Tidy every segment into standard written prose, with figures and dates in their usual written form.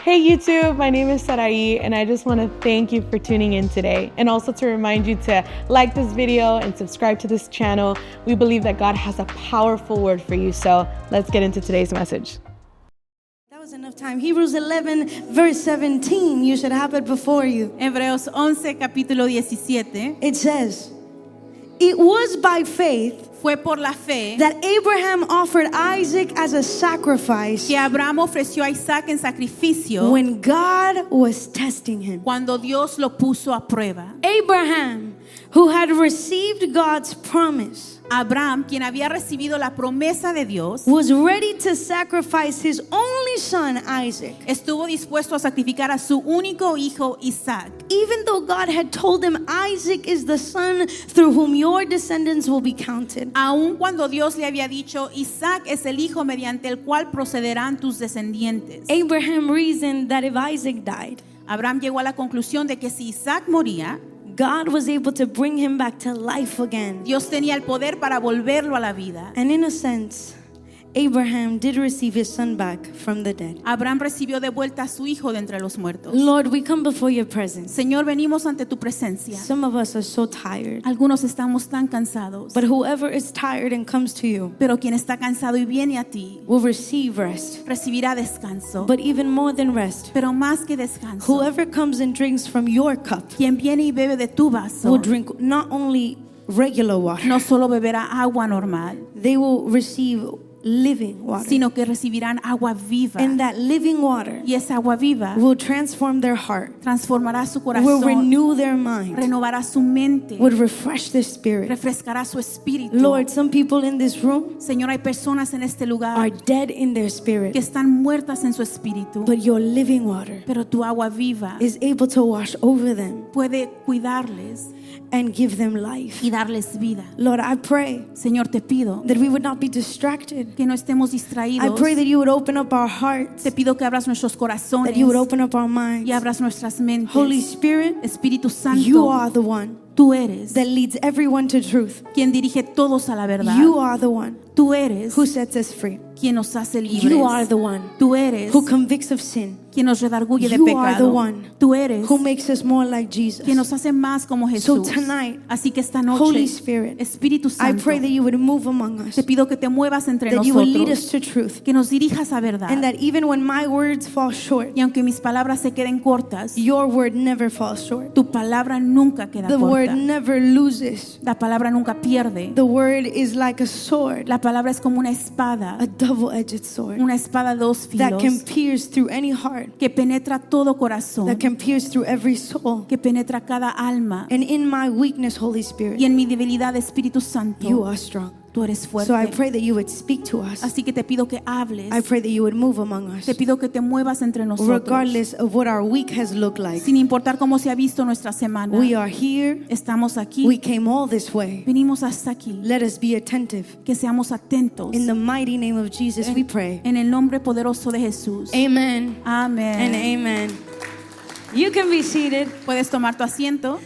Hey YouTube, my name is Sarai and I just want to thank you for tuning in today and also to remind you to like this video and subscribe to this channel. We believe that God has a powerful word for you, so let's get into today's message. That was enough time. Hebrews 11 verse 17, you should have it before you. Hebreos 11, capítulo 17. It says, it was by faith Fue por la fe that Abraham offered Isaac as a sacrifice que Abraham ofreció a Isaac en sacrificio when God was testing him. cuando Dios lo puso a prueba. Abraham, who had received God's promise, Abraham, quien había recibido la promesa de Dios, was ready to sacrifice his only son Isaac, estuvo dispuesto a sacrificar a su único hijo Isaac. even though God had told him Isaac is the son through whom your descendants will be counted. Aun cuando Dios le había dicho, Isaac es el hijo mediante el cual procederán tus descendientes. Abraham reasoned that if Isaac died, Abraham llegó a la conclusión de que si Isaac moría, God was able to bring him back to life again. Dios tenía el poder para volverlo a la vida. And in a sense, Abraham did receive his son back from the dead. Abraham recibió de vuelta a su hijo de entre los muertos. Lord, we come before your presence. Señor, venimos ante tu presencia. Some of us are so tired, Algunos estamos tan cansados, but whoever is tired and comes to you pero quien está cansado y viene a ti will receive rest. recibirá descanso. But even more than rest, Pero más que descanso, whoever comes and drinks from your cup quien viene y bebe de tu vaso will drink not only regular water, no solo beberá agua normal, they will receive living water. sino que recibirán agua viva. And that living water Y esa agua viva will transform their heart, transformará su will corazón, renew their mind, renovará su mente, would refresh their spirit. refrescará su espíritu. Lord, some people in this room Señor, hay personas en este lugar are dead in their spirit, que están muertas en su espíritu, but your living water pero tu agua viva is able to wash over them puede cuidarles and give them life. y darles vida. Lord, I pray Señor, te pido that we would not be distracted. que no estemos I distraídos. pray that you would open up our hearts, Te pido que abras nuestros that corazones you would open up our minds. y abras nuestras mentes. Holy Spirit, Espíritu you Santo, are the one tú eres that leads everyone to truth. quien dirige todos a la verdad. You are the one Tú eres who sets us free. quien nos hace You are libres. the one Tú eres who convicts of sin, quien nos redarguye de You are the pecado. one Tú eres who makes us more like Jesus. quien nos hace más como So Jesús. tonight, Así que esta Holy noche, Spirit, Espíritu I Santo, pray that you would move among us, te pido que te muevas entre that you would lead us nosotros, to truth, que nos dirijas a verdad. and that even when my words fall short, Y aunque mis palabras se queden cortas, your word never falls short. tu palabra nunca queda The word corta. never loses. La palabra nunca pierde. The word is like a sword, La palabra es como una espada, a double-edged sword una espada de dos that can filos pierce through any heart, que penetra todo corazón, that can pierce through every soul. que penetra cada alma. And in my weakness, Holy Y Spirit, en mi debilidad, Espíritu you Santo, are strong. tú eres So I fuerte. pray that you would speak to us. Así que te pido que hables, I pray that you would move among us, te pido que te muevas entre nosotros, regardless of what our week has looked like. sin importar cómo se ha visto nuestra semana. We are here. Estamos aquí, We came all this way. venimos hasta aquí. Let us be attentive. Que seamos atentos. In the mighty name of Jesus, we pray. En el nombre poderoso de Jesús. Amen Amén. and amen. You can be seated. Puedes tomar tu asiento.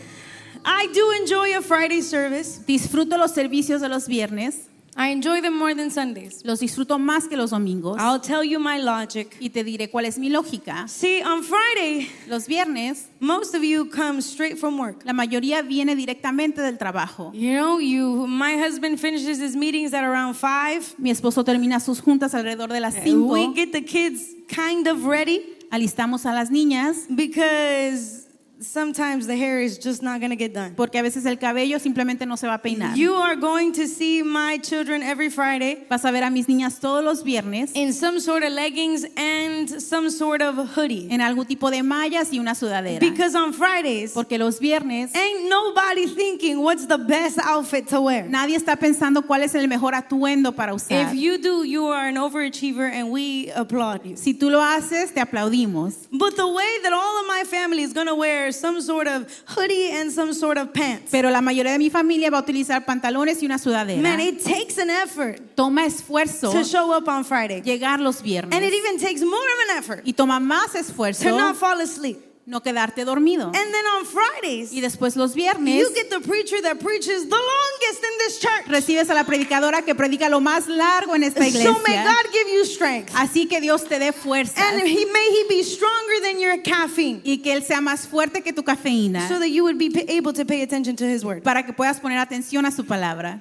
I do enjoy a Friday service. Disfruto los servicios de los viernes. I enjoy them more than Sundays. Los disfruto más que los domingos. I'll tell you my logic. Y te diré cuál es mi lógica. See, on Friday, Los viernes, most of you come straight from work. la mayoría viene directamente del trabajo. You know, my husband finishes his meetings at around 5. Mi esposo termina sus juntas alrededor de las We 5. get the kids kind of ready Alistamos a las niñas because sometimes the hair is just not going to get done. porque a veces el cabello simplemente no se va a peinar. You are going to see my children every Friday Vas a ver a mis niñas todos los viernes in some sort of leggings and some sort of hoodie. en algún tipo de mallas y una sudadera. Because on Fridays, Porque los viernes ain't nobody thinking what's the best outfit to wear. nadie está pensando cuál es el mejor atuendo para usar. If you do, you are an overachiever and we applaud you. Si tú lo haces, te aplaudimos. But the way that all of my family is going to wear some sort of hoodie and some sort of pants, Pero la mayoría de mi familia va a utilizar pantalones y una sudadera. man, it takes an effort Toma esfuerzo to show up on Friday. llegar los viernes. And it even takes more of an effort Y toma más to esfuerzo not fall asleep. no quedarte dormido. And then on Fridays, Y después los viernes you get the preacher that preaches the longest in this church. recibes a la predicadora que predica lo más largo en esta iglesia. So may God give you strength. Así que Dios te dé fuerza And may he be stronger than your caffeine, y que Él sea más fuerte que tu cafeína so that you would be able to pay attention to his word. para que puedas poner atención a su palabra.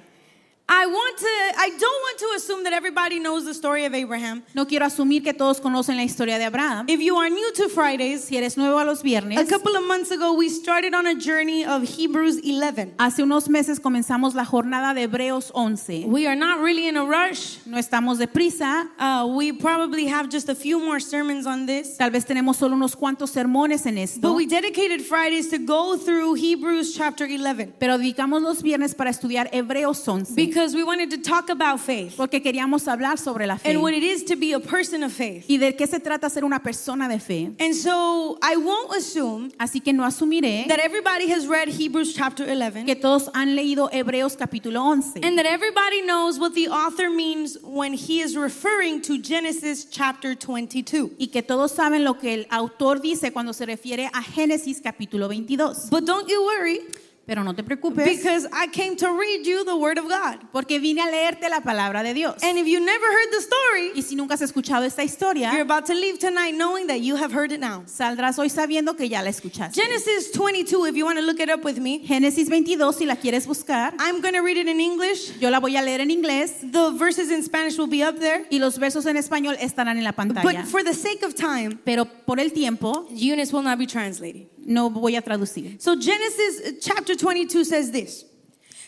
I don't want to assume that everybody knows the story of Abraham. No quiero asumir que todos conocen la historia de Abraham. If you are new to Fridays, Si eres nuevo a los a viernes, couple of months ago we started on a journey of Hebrews 11. hace unos meses comenzamos la jornada de Hebreos 11. We are not really in a rush. No estamos deprisa, We probably have just a few more sermons on this. tal vez tenemos solo unos cuantos sermones en But esto, we dedicated Fridays to go through Hebrews chapter 11 pero dedicamos los viernes para estudiar Hebreos 11, because we wanted to talk about faith porque queríamos hablar sobre la fe and what it is to be a person of faith. y de qué se trata ser una persona de fe. And so I won't assume Así que no asumiré that everybody has read Hebrews chapter 11 que todos han leído Hebreos capítulo 11 and that everybody knows what the author means when he is referring to Genesis chapter 22. y que todos saben lo que el autor dice cuando se refiere a Génesis capítulo 22. But don't you worry, Pero no te preocupes, because I came to read you the word of God. porque vine a leerte la palabra de Dios. And if you never heard the story, Y si nunca has escuchado esta you're historia, about to leave tonight knowing that you have heard it now. saldrás hoy sabiendo que ya la escuchaste. Genesis 22, if you want to look it up with me, Génesis 22, si la quieres buscar, I'm going to read it in English. yo la voy a leer en inglés The verses in Spanish will be up there. y los versos en español estarán en la pantalla. But for the sake of time, Pero por el tiempo Eunice will not be translating. no voy a traducir. So Genesis chapter 22 says this.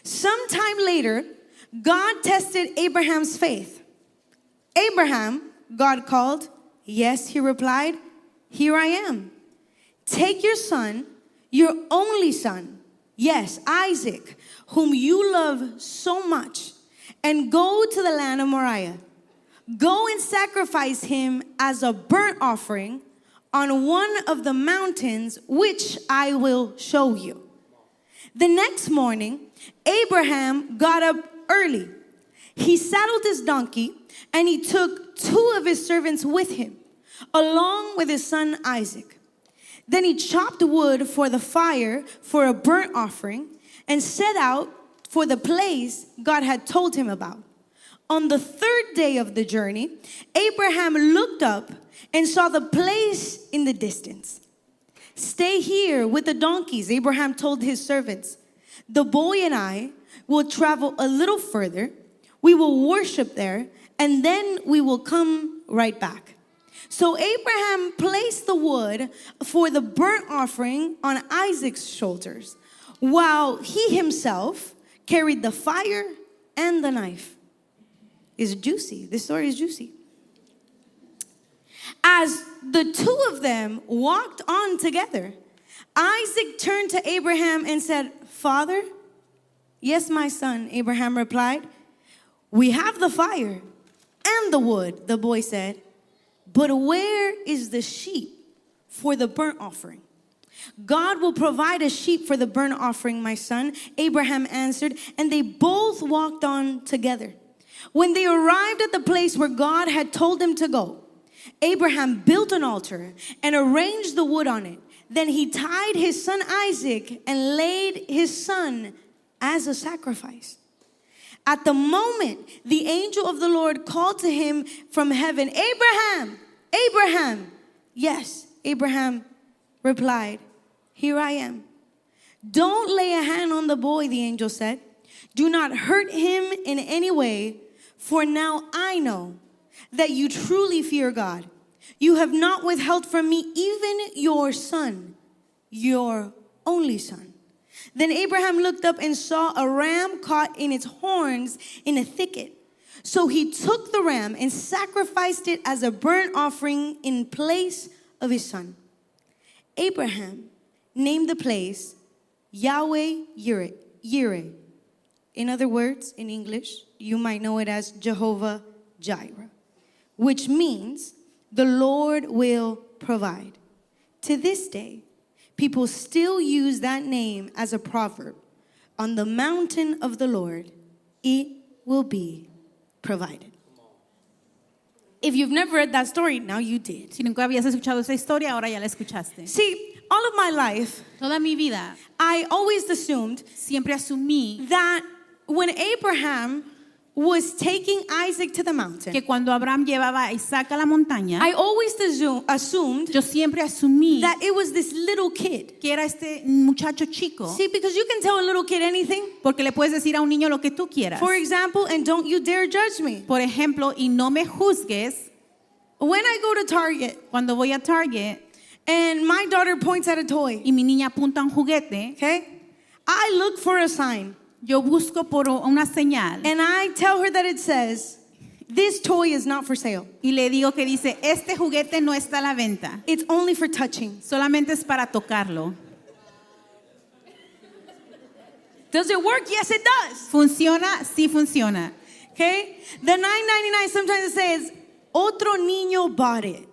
Sometime later, God tested Abraham's faith. Abraham, God called. Yes, he replied, here I am. Take your son, your only son, yes, Isaac, whom you love so much, and go to the land of Moriah. Go and sacrifice him as a burnt offering on one of the mountains which I will show you. The next morning, Abraham got up early. He saddled his donkey and he took 2 of his servants with him, along with his son Isaac. Then he chopped wood for the fire for a burnt offering and set out for the place God had told him about. On the 3rd day of the journey, Abraham looked up and saw the place in the distance. Stay here with the donkeys, Abraham told his servants. The boy and I will travel a little further. We will worship there, and then we will come right back. So Abraham placed the wood for the burnt offering on Isaac's shoulders, while he himself carried the fire and the knife. It's juicy. This story is juicy. As the 2 of them walked on together, Isaac turned to Abraham and said, Father? Yes, my son, Abraham replied. We have the fire and the wood, the boy said. But where is the sheep for the burnt offering? God will provide a sheep for the burnt offering, my son, Abraham answered, and they both walked on together. When they arrived at the place where God had told them to go, Abraham built an altar and arranged the wood on it. Then he tied his son Isaac and laid his son as a sacrifice. At the moment, the angel of the Lord called to him from heaven, Abraham, Abraham. Yes, Abraham replied, here I am. Don't lay a hand on the boy, the angel said. Do not hurt him in any way, for now I know that you truly fear God. You have not withheld from me even your son, your only son. Then Abraham looked up and saw a ram caught in its horns in a thicket. So he took the ram and sacrificed it as a burnt offering in place of his son. Abraham named the place Yahweh Yireh. In other words, in English, you might know it as Jehovah Jireh, which means the Lord will provide. To this day, people still use that name as a proverb. On the mountain of the Lord, it will be provided. If you've never read that story, now you did. Si nunca habías escuchado esta historia, ahora ya la escuchaste. See, all of my life, Toda mi vida I always assumed siempre asumí that when Abraham was taking Isaac to the mountain, que cuando Abraham llevaba a Isaac a la montaña, I always assumed yo siempre asumí that it was this little kid. que era este muchacho chico. See, because you can tell a little kid anything. Porque le puedes decir a un niño lo que tú quieras. For example, and don't you dare judge me. Por ejemplo, y no me juzgues, When I go to Target cuando voy a Target and my daughter points at a toy, y mi niña apunta un juguete, okay, I look for a sign yo busco por una señal and I tell her that it says, this toy is not for sale. y le digo que dice, este juguete no está a la venta, It's only for touching. solamente es para tocarlo. Does it work? Yes, it does. ¿Funciona? Sí funciona. Okay? The $9.99 sometimes it says, otro niño bought it.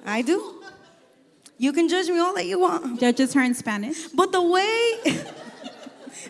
I do. You can judge me all that you want. Judges her in Spanish. But the way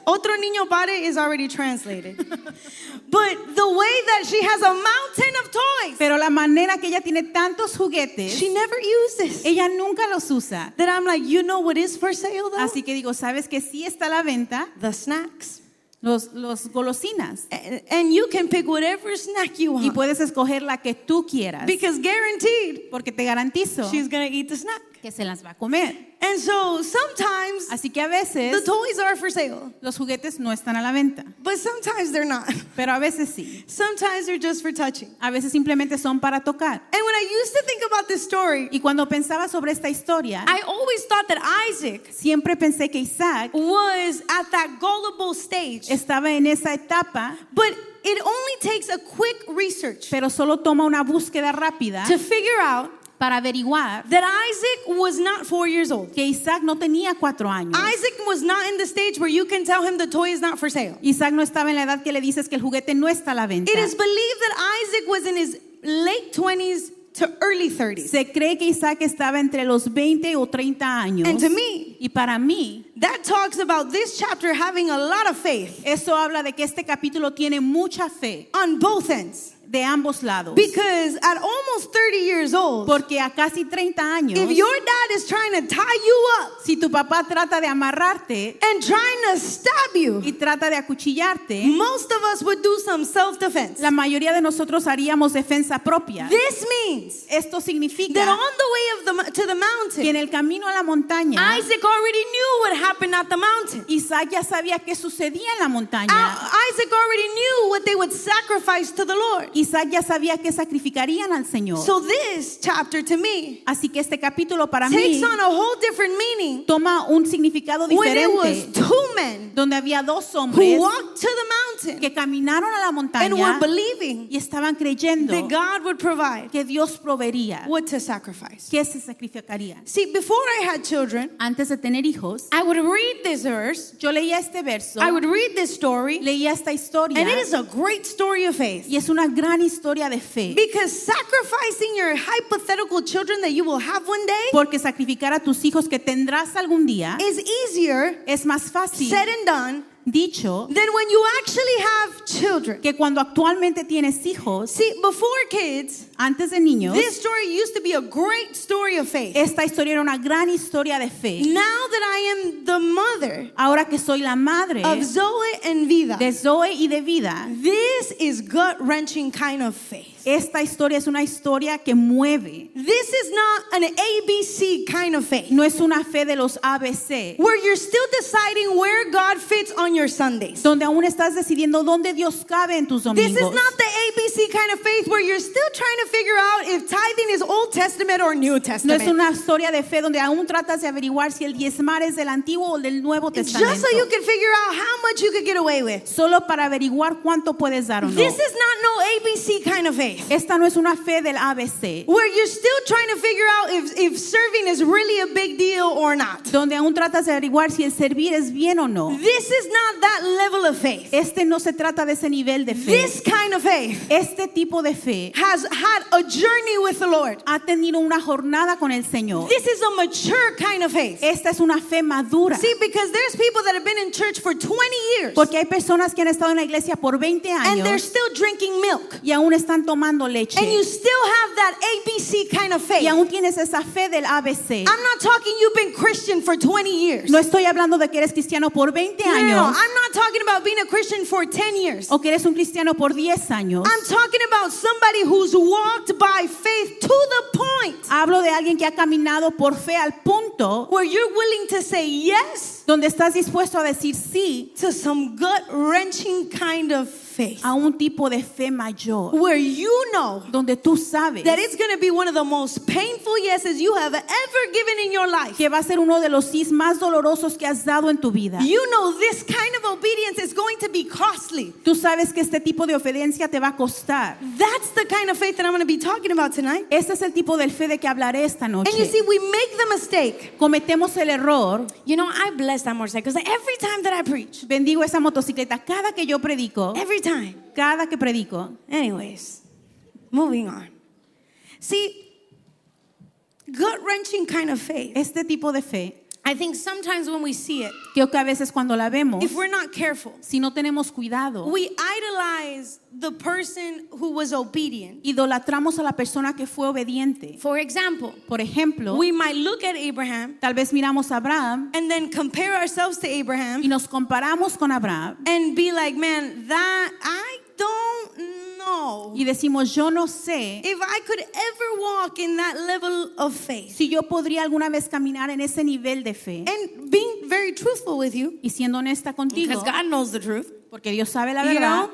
otro niño bought it is already translated. But the way that she has a mountain of toys, Pero la manera que ella tiene tantos juguetes, she never uses. ella nunca los usa. That I'm like, you know what is for sale though? Así que digo, ¿sabes que sí está a la venta? The snacks. Los golosinas. And you can pick whatever snack you Y want. puedes escoger la que tú quieras. Because guaranteed, Porque te garantizo she's gonna eat the snack. que se las va a comer. And so sometimes Así que a the veces toys are for sale, los juguetes no están a la venta. but sometimes they're not. Pero a veces sí. Sometimes they're just for touching. A veces simplemente son para tocar. And when I used to think about this story, Y cuando pensaba sobre esta historia, I always thought that Isaac siempre pensé que Isaac was at that gullible stage. estaba en esa etapa, But it only takes a quick research pero solo toma una búsqueda rápida to figure out para averiguar that Isaac was not 4 years old. que Isaac no tenía 4 años. Isaac was not in the stage where you can tell him the toy is not for sale. Isaac no estaba en la edad que le dices que el juguete no está a la venta. It is believed that Isaac was in his late 20s to early 30s. Se cree que Isaac estaba entre los 20 o 30 años. And to me, Y para mí, that talks about this chapter having a lot of faith eso habla de que este capítulo tiene mucha fe on both ends. de ambos lados. Because at almost 30 years old, Porque a casi 30 años, if your dad is trying to tie you up si tu papá trata de amarrarte and trying to stab you, y trata de acuchillarte, most of us would do some self-defense. la mayoría de nosotros haríamos defensa propia. This means Esto that significa on the way to the que mountain, en el camino a la montaña, Isaac already knew what happened at the mountain. Isaac ya sabía qué sucedía en la montaña. Isaac already knew what they would sacrifice to the Lord. Isaac ya sabía que sacrificarían al Señor. So this chapter to me Así que este capítulo para takes mí on a whole different meaning toma un significado when it was diferente, 2 men donde había 2 who hombres walked to the mountain que caminaron a la and were montaña believing y estaban creyendo that God would provide que Dios proveería, what to sacrifice. que se sacrificarían. See, before I had children, Antes de tener hijos, I would read this verse, yo leía este verso, I would read this story, leía esta historia and it is a great story of faith. y es una gran historia de fe. Because sacrificing your hypothetical children that you will have one day Porque sacrificar a tus hijos que tendrás algún día is easier es más fácil said and done dicho than when you actually have children. que cuando actualmente tienes hijos. See, before kids, Antes de niños, this story used to be a great story of faith. esta historia era una gran historia de fe. Now that I am the mother Ahora que soy la madre of Zoe and Vida, de Zoe y de Vida, this is gut-wrenching kind of faith. esta historia es una historia que mueve. This is not an ABC kind of faith, No es una fe de los ABC, where you're still deciding where God fits on your Sundays. donde aún estás decidiendo dónde Dios cabe en tus This domingos. is not the ABC kind of faith where you're still trying to figure out if tithing is Old Testament or New No Testament. es una historia de fe donde aún tratas de averiguar si el diezmar es del Antiguo o del Nuevo Just Testamento. so you can figure out how much you could get away with. Solo para averiguar cuánto puedes dar o no. This is not no ABC kind of faith, Esta no es una fe del ABC, where you're still trying to figure out if serving is really a big deal or not. donde aún tratas de averiguar si el servir es bien o no. This is not that level of faith. Este no se trata de ese nivel de fe. This kind of faith Este tipo de fe has had a journey with the Lord. ha tenido una jornada con el Señor. This is a mature kind of faith. Esta es una fe madura. See, because there's people that have been in church for 20 years Porque hay personas que han estado en la iglesia por 20 and they're años still drinking milk. y aún están tomando leche. And you still have that ABC kind of faith. Y aún tienes esa fe del ABC. I'm not talking you've been Christian for 20 years. No estoy hablando de que eres cristiano por 20 No, años I'm not talking about being a Christian for 10 years. o que eres un cristiano por 10 años. I'm talking about somebody who's walked by faith to the point Hablo de alguien que ha caminado por fe al punto where you're willing to say yes donde estás dispuesto a decir sí to some gut-wrenching kind of faith. a un tipo de fe mayor, Where you know donde tú sabes that it's going to be one of the most painful yeses you have ever given in your life. que va a ser uno de los sís más dolorosos que has dado en tu vida. You know this kind of obedience is going to be costly. Tú sabes que este tipo de obediencia te va a costar. That's the kind of faith that I'm going to be talking about tonight. Este es el tipo de fe de que hablaré esta And you noche. see, we make the mistake. Cometemos el error. You know, I bless that motorcycle because every time that I preach, Bendigo esa motocicleta cada que yo predico, every time. cada que predico. Anyways, moving on. See, gut-wrenching kind of faith. Este tipo de fe, I think sometimes when we see it, creo que a veces cuando la vemos, if we're not careful, si no tenemos cuidado, we idolize the person who was obedient. idolatramos a la persona que fue obediente. For example, Por ejemplo, we might look at Abraham tal vez miramos a Abraham and then compare ourselves to y Abraham nos comparamos con Abraham and be like, man, that I don't know y decimos, yo no sé if I could ever walk in that level of faith. si yo podría alguna vez caminar en ese nivel de fe. And being very truthful with you, Y siendo honesta contigo, because God knows the truth. porque Dios sabe la You verdad, know,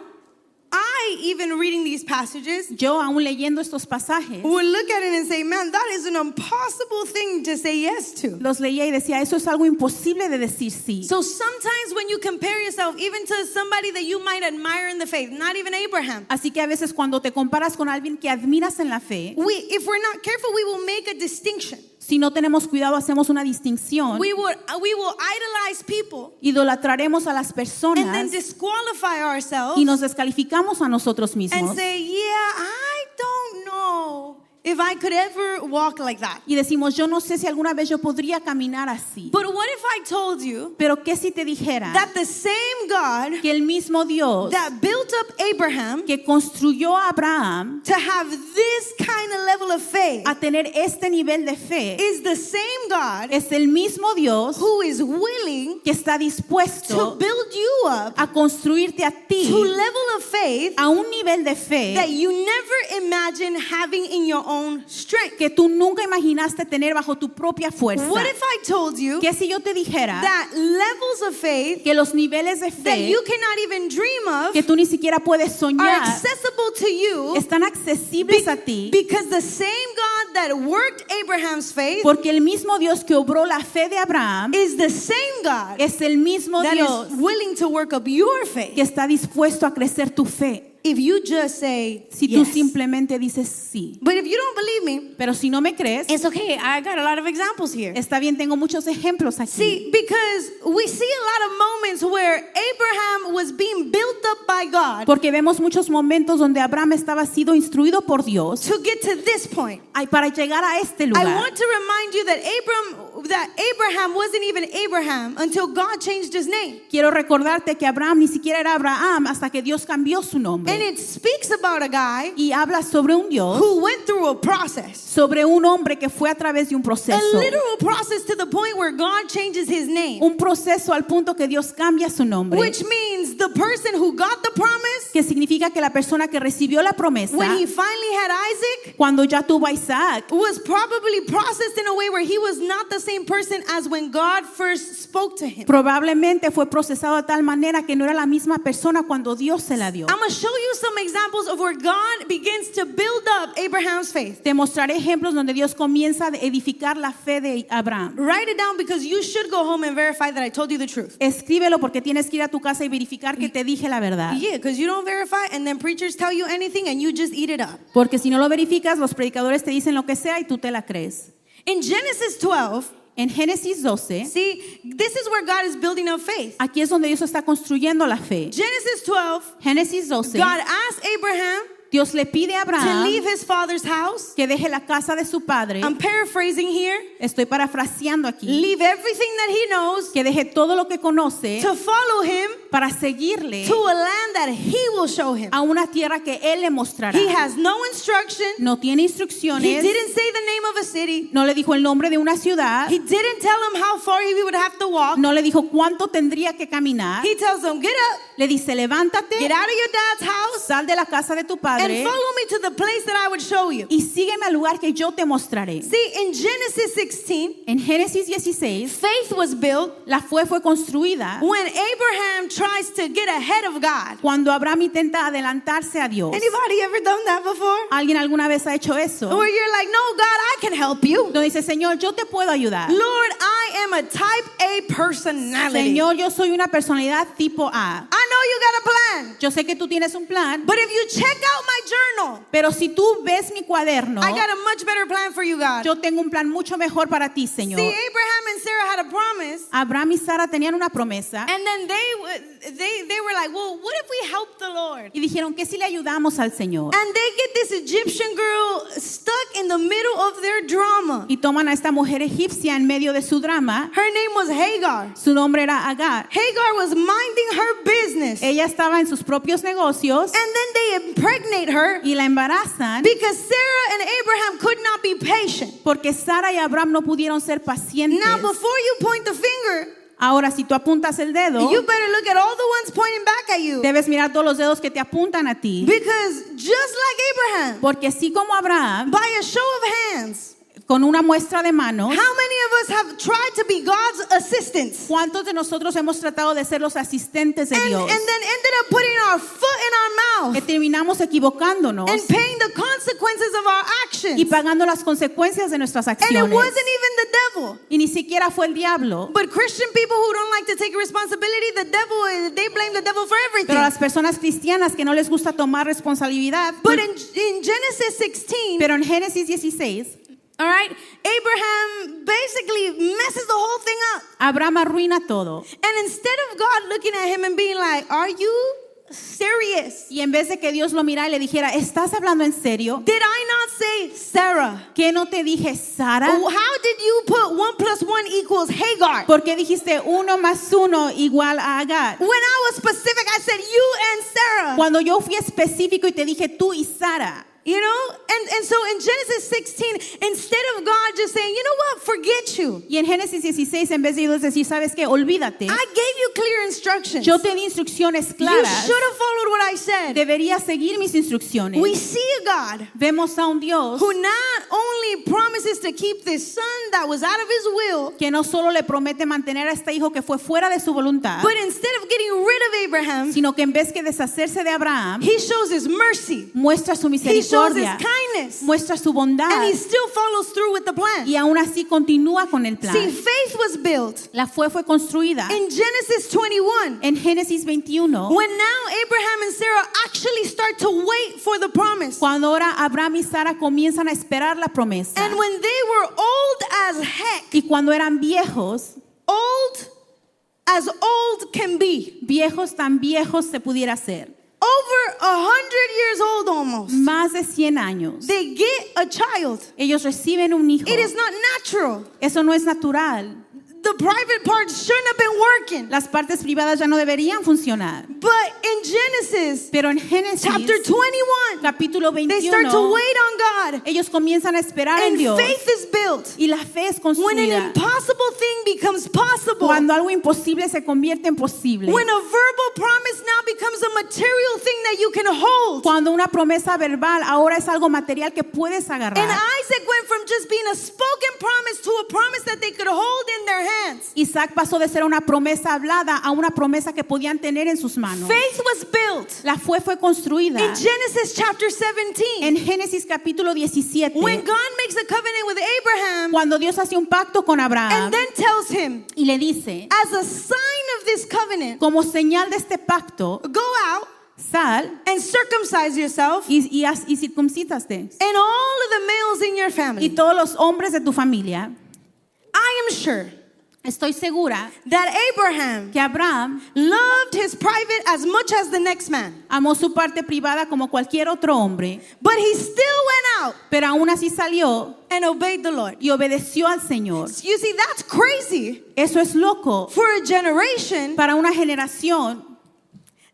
I, even reading these passages, yo aún leyendo estos pasajes, would look at it and say, man, that is an impossible thing to say yes to. los leía y decía, eso es algo imposible de decir sí. So sometimes when you compare yourself even to somebody that you might admire in the faith, not even Abraham, Así que a veces cuando te comparas con alguien que admiras en la fe, if we're not careful, we will make a distinction. si no tenemos cuidado hacemos una distinción, We will idolize people idolatraremos a las and then personas disqualify ourselves y nos descalificamos a nosotros and mismos say, yeah, I don't know if I could ever walk like that. y decimos, yo no sé si alguna vez yo podría caminar así. But what if I told you Pero ¿qué si te dijera that the same God que el mismo Dios that built up Abraham que construyó a Abraham to have this kind of level of faith a tener este nivel de fe is the same God es el mismo Dios who is willing que está to dispuesto build you up a construirte a ti to level of faith a un nivel de fe that you never imagined having in your own strength? que tú nunca imaginaste tener bajo tu propia fuerza. What if I told you ¿Qué si yo te dijera that levels of faith que los niveles de that fe you cannot even dream of que tú ni siquiera puedes are soñar accessible to you están accesibles a ti? because the same God that worked Abraham's faith Porque el mismo Dios que obró la fe de Abraham is the same God es el mismo that Dios is willing to work up your faith. que está dispuesto a crecer tu fe. If you just say Si tú yes. simplemente dices sí. But if you don't believe me, Pero si no me crees, it's okay. I got a lot of examples here. está bien, tengo muchos ejemplos aquí. See, because we see a lot of moments where Abraham was being built up by God Porque vemos muchos momentos donde Abraham estaba sido instruido por Dios to get to this point. para llegar a este I lugar. want to remind you that Abraham wasn't even Abraham until God changed his name. Quiero recordarte que Abraham ni siquiera era Abraham hasta que Dios cambió su nombre. And it speaks about a guy Y habla sobre un Dios, who went through a process. sobre un hombre que fue a través de un A proceso. literal process to the point where God changes his name. Un proceso al punto que Dios cambia su nombre. Which means the person who got the promise, Que significa que la persona que recibió la promesa, when he finally had Isaac, cuando ya tuvo a Isaac, was probably processed in a way where he was not the same person as when God first spoke to him. probablemente fue procesado de tal manera que no era la misma persona cuando Dios se la dio. I'm going to show you some examples of where God begins to build up Abraham's faith. Te mostraré ejemplos donde Dios comienza a edificar la fe de Abraham. Write it down because you should go home and verify that I told you the truth. Escríbelo porque tienes que ir a tu casa y verificar que te dije la verdad. Yeah, because you don't verify and then preachers tell you anything and you just eat it up. Porque si no lo verificas, los predicadores te dicen lo que sea y tú te la crees. In Genesis 12, En Génesis 12, see, this is where God is building up faith. aquí es donde Dios está construyendo la fe. Genesis 12, Génesis 12, God asked Abraham Dios le pide a to Abraham leave his father's house. que deje la casa de su padre. I'm paraphrasing here. Estoy parafraseando aquí. Leave everything that he knows Que deje todo lo que conoce to follow him para seguirle to a land that he will show him. a una tierra que él le mostrará. He has no instruction. No tiene He instrucciones. didn't say the name of a city. No le dijo el nombre de una ciudad. He didn't tell him how far he would have to walk. No le dijo cuánto tendría que caminar. He tells him, get up, Le dice, levántate, get out of your dad's house, sal de la casa de tu and padre follow me to the place that I would show you. y sígueme al lugar que yo te mostraré. See, in Genesis 16, En Génesis 16, faith was built la fe fue construida when Abraham tries to get ahead of God. cuando Abraham intenta adelantarse a Dios. Anybody ever done that before? ¿Alguien alguna vez ha hecho eso? Where you're like, no, God, I can help you. Donde dice, Señor, yo te puedo ayudar. Lord, I am a type A personality. Señor, yo soy una personalidad tipo A. I know you got a plan, Yo sé que tú tienes un plan, but if you check out my journal, pero si tú ves mi cuaderno, I got a much better plan for you, God. yo tengo un plan mucho mejor para ti, Señor. See, Abraham and Sarah had a promise, Abraham y Sara tenían una promesa and then they were like, well, what if we help the Lord? y dijeron que si le ayudamos al Señor. And they get this Egyptian girl stuck in the middle of their drama. Y toman a esta mujer egipcia en medio de su drama. Her name was Hagar. Su nombre era Agar. Hagar was minding her business. Ella estaba en sus propios negocios And then they impregnate her y la embarazan because Sarah and Abraham could not be patient. porque Sara y Abraham no pudieron ser pacientes. Now, before you point the finger, Ahora, si tú apuntas el dedo, you better look at all the ones pointing back at you. debes mirar todos los dedos que te apuntan a ti. Because just like Abraham, Porque así como Abraham, by a show of hands, con una muestra de manos, how many of us have tried to be God's assistants ¿cuántos de nosotros hemos tratado de ser los asistentes de and Dios? then ended up putting our foot in our Que mouth terminamos equivocándonos and paying the consequences of our actions? y pagando las consecuencias de nuestras And it acciones. wasn't even the devil. Y ni siquiera fue el diablo. But Christian people who don't like to take responsibility, the devil, they blame the devil for everything. Pero las personas cristianas que no les gusta tomar responsabilidad, But in Genesis 16, pero en Génesis 16, all right, Abraham basically messes the whole thing up. Abraham arruina todo. And instead of God looking at him and being like, are you serious? Y en vez de que Dios lo mirara y le dijera, ¿estás hablando en serio? Did I not say Sarah? ¿Qué no te dije, Sara? How did you put 1 + 1 equals Hagar? ¿Por qué dijiste 1 + 1 igual a Agar? When I was specific, I said you and Sarah. Cuando yo fui específico y te dije tú y Sara. You know? And so in Genesis 16, instead of God just saying, you know what, forget you. Y en Génesis 16, en vez de Dios decir, ¿sabes qué? Olvídate. I gave you clear instructions. Yo te di instrucciones You claras. should have followed what I said. Deberías seguir mis instrucciones. We see a God Vemos a un Dios who not only promises to keep this son that was out of his will, que no solo le promete mantener a este hijo que fue fuera de su voluntad, but instead of getting rid of Abraham, sino que en vez que deshacerse de Abraham, he shows his mercy. muestra su He shows his misericordia, kindness. muestra su bondad And he still follows through with the plan. y aún así continúa con el plan. See, faith was built La fe fue construida in Genesis 21. en Génesis 21, When now Abraham and Sarah actually start to wait for the promise. cuando ahora Abraham y Sara comienzan a esperar la promesa. And when they were old as heck, Y cuando eran viejos, old as old can be, viejos tan viejos se pudiera ser, over 100 years old almost, más de 100 años, they get a child. ellos reciben un hijo. It is not natural. Eso no es natural. The private parts shouldn't have been working. Las partes privadas ya no deberían funcionar. But in Genesis Pero en Génesis, chapter 21, capítulo they 21, start to wait on God. ellos comienzan a esperar en And Dios. faith is built. Y la fe es When an construida. impossible thing becomes possible. Cuando algo imposible se convierte en posible. When a verbal promise now becomes a material thing that you can hold. Cuando una promesa verbal ahora es algo material que puedes And agarrar. Isaac went from just being a spoken promise to a promise that they could hold in their hands. Isaac pasó de ser una promesa hablada a una promesa que podían tener en sus manos. Faith was built La fe fue construida. in Genesis chapter 17. En Génesis capítulo 17, When God makes a covenant with Abraham cuando Dios hace un pacto con Abraham and then tells him, y le dice, as a sign of this covenant, como señal de este pacto, go out sal and circumcise yourself y circuncídate. and all of the males in your Y family. todos los hombres de tu familia, I am sure Estoy segura that Abraham que Abraham loved his private as much as the next man. amó su parte privada como cualquier otro hombre, But he still went out pero aún así salió and obeyed the Lord. y obedeció al Señor. You see, that's crazy Eso es loco for a generation. para una generación.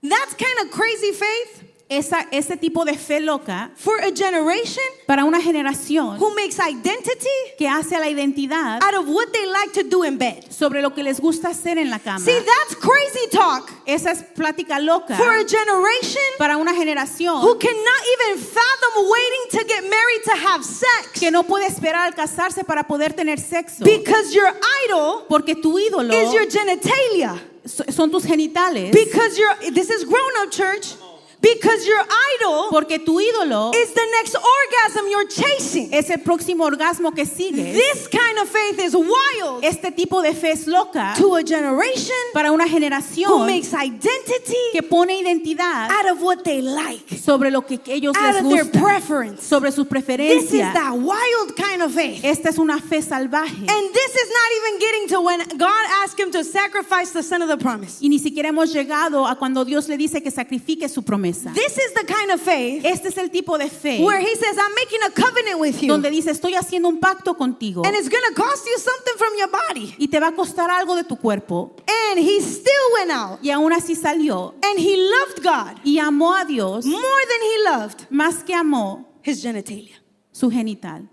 That's kind of crazy faith Ese tipo de fe loca for a generation para una generación who makes identity que hace a la identidad out of what they like to do in bed. sobre lo que les gusta hacer en la cama. See, that's crazy talk Esa es plática loca for a generation para una generación who cannot even fathom waiting to get married to have sex que no puede esperar al casarse para poder tener sexo. because your idol Porque tu ídolo is your genitalia. son tus genitales. Because this is grown up church. Because your idol Porque tu ídolo is the next orgasm you're chasing. es el próximo orgasmo que sigues. This kind of faith is wild Este tipo de fe es loca to a generation para una who generación makes identity que pone identidad out of what they like, sobre lo que ellos out les of their gusta, preference. sobre sus This is preferencias. that wild kind of faith. Esta es una fe salvaje. And this is not even getting to when God asked him to sacrifice the son of the promise. Y ni siquiera hemos llegado a cuando Dios le dice que sacrifique su promesa. This is the kind of faith Este es el tipo de fe where he says, I'm making a covenant with you. donde dice, estoy haciendo un pacto contigo And it's going to cost you something from your body. y te va a costar algo de tu cuerpo. And he still went out. Y aún así salió And he loved God y amó a Dios more than he loved más que amó his genitalia. su genital.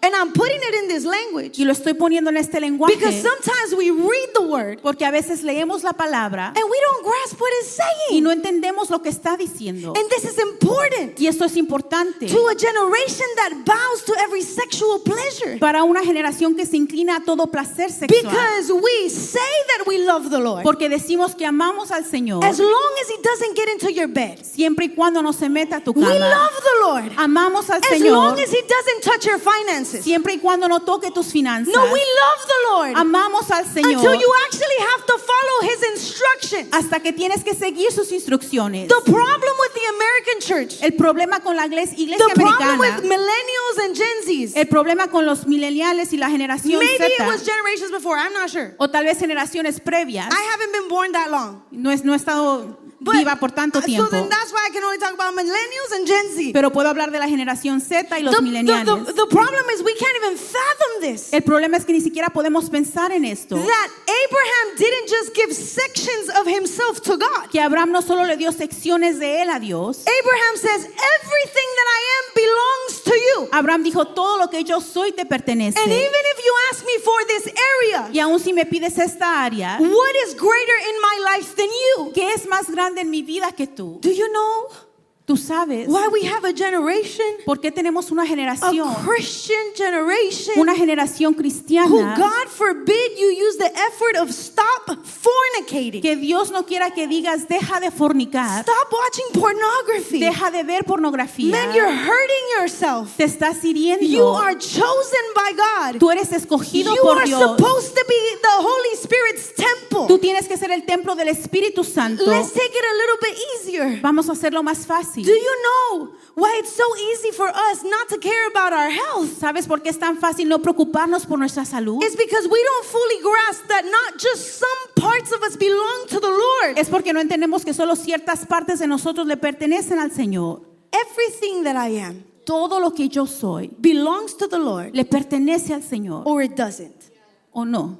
And I'm putting it in this language Y lo estoy poniendo en este lenguaje because sometimes we read the word porque a veces leemos la palabra and we don't grasp what it's y saying. no entendemos lo que está diciendo. And this is important Y esto es importante to a generation that bows to every sexual pleasure. para una generación que se inclina a todo placer sexual. Because we say that we love the Lord Porque decimos que amamos al Señor as long as he doesn't get into your bed. siempre y cuando no se meta a tu We cama. love the Lord Amamos al as long Señor as he doesn't touch your finances. siempre y cuando no toque tus finanzas. No, we love the Lord Amamos al until Señor you actually have to follow his instructions. hasta que tienes que seguir sus instrucciones. The problem with the American church, El problema con la iglesia the problem with americana, millennials and Gen Zs, el problema con los millennials y la generación maybe it Z, was generations before, I'm not sure. o tal vez generaciones previas, I haven't been born that long. no he estado viva por tanto So tiempo. then that's why I can only talk about millennials and Gen Z. Pero puedo hablar de la generación Z y los millennials. The problem is we can't even fathom this. El problema es que ni siquiera podemos pensar en esto. That Abraham didn't just give sections of himself to God. Que Abraham no solo le dio secciones de él a Dios. Abraham says, everything that I am belongs to you. Abraham dijo, todo lo que yo soy te pertenece. And even if you ask me for this area, Y aún si me pides esta área, what is greater in my life than you? ¿qué es más grande en mi vida que tú? Do you know Tú sabes why we have a generation, por qué tenemos una a generación, Christian generation, una generación who cristiana, God forbid you use the effort of stop fornicating, que Dios no quiera que digas, deja de fornicar, stop watching pornography. deja de ver pornografía, Man, you're hurting yourself. te estás hiriendo. You are chosen by God. Tú eres escogido You por are Dios. supposed to be the Holy Spirit's temple. Tú tienes que ser el templo del Espíritu Santo. Let's take it a little bit easier. Vamos a hacerlo más fácil. Do you know why it's so easy for us not to care about our health? ¿Sabes por qué es tan fácil no preocuparnos por nuestra salud? It's because we don't fully grasp that not just some parts of us belong to the Lord. Es porque no entendemos que solo ciertas partes de nosotros le pertenecen al Señor. Everything that I am Todo lo que yo soy belongs to the Lord, le pertenece al Señor, or it doesn't. ¿o no?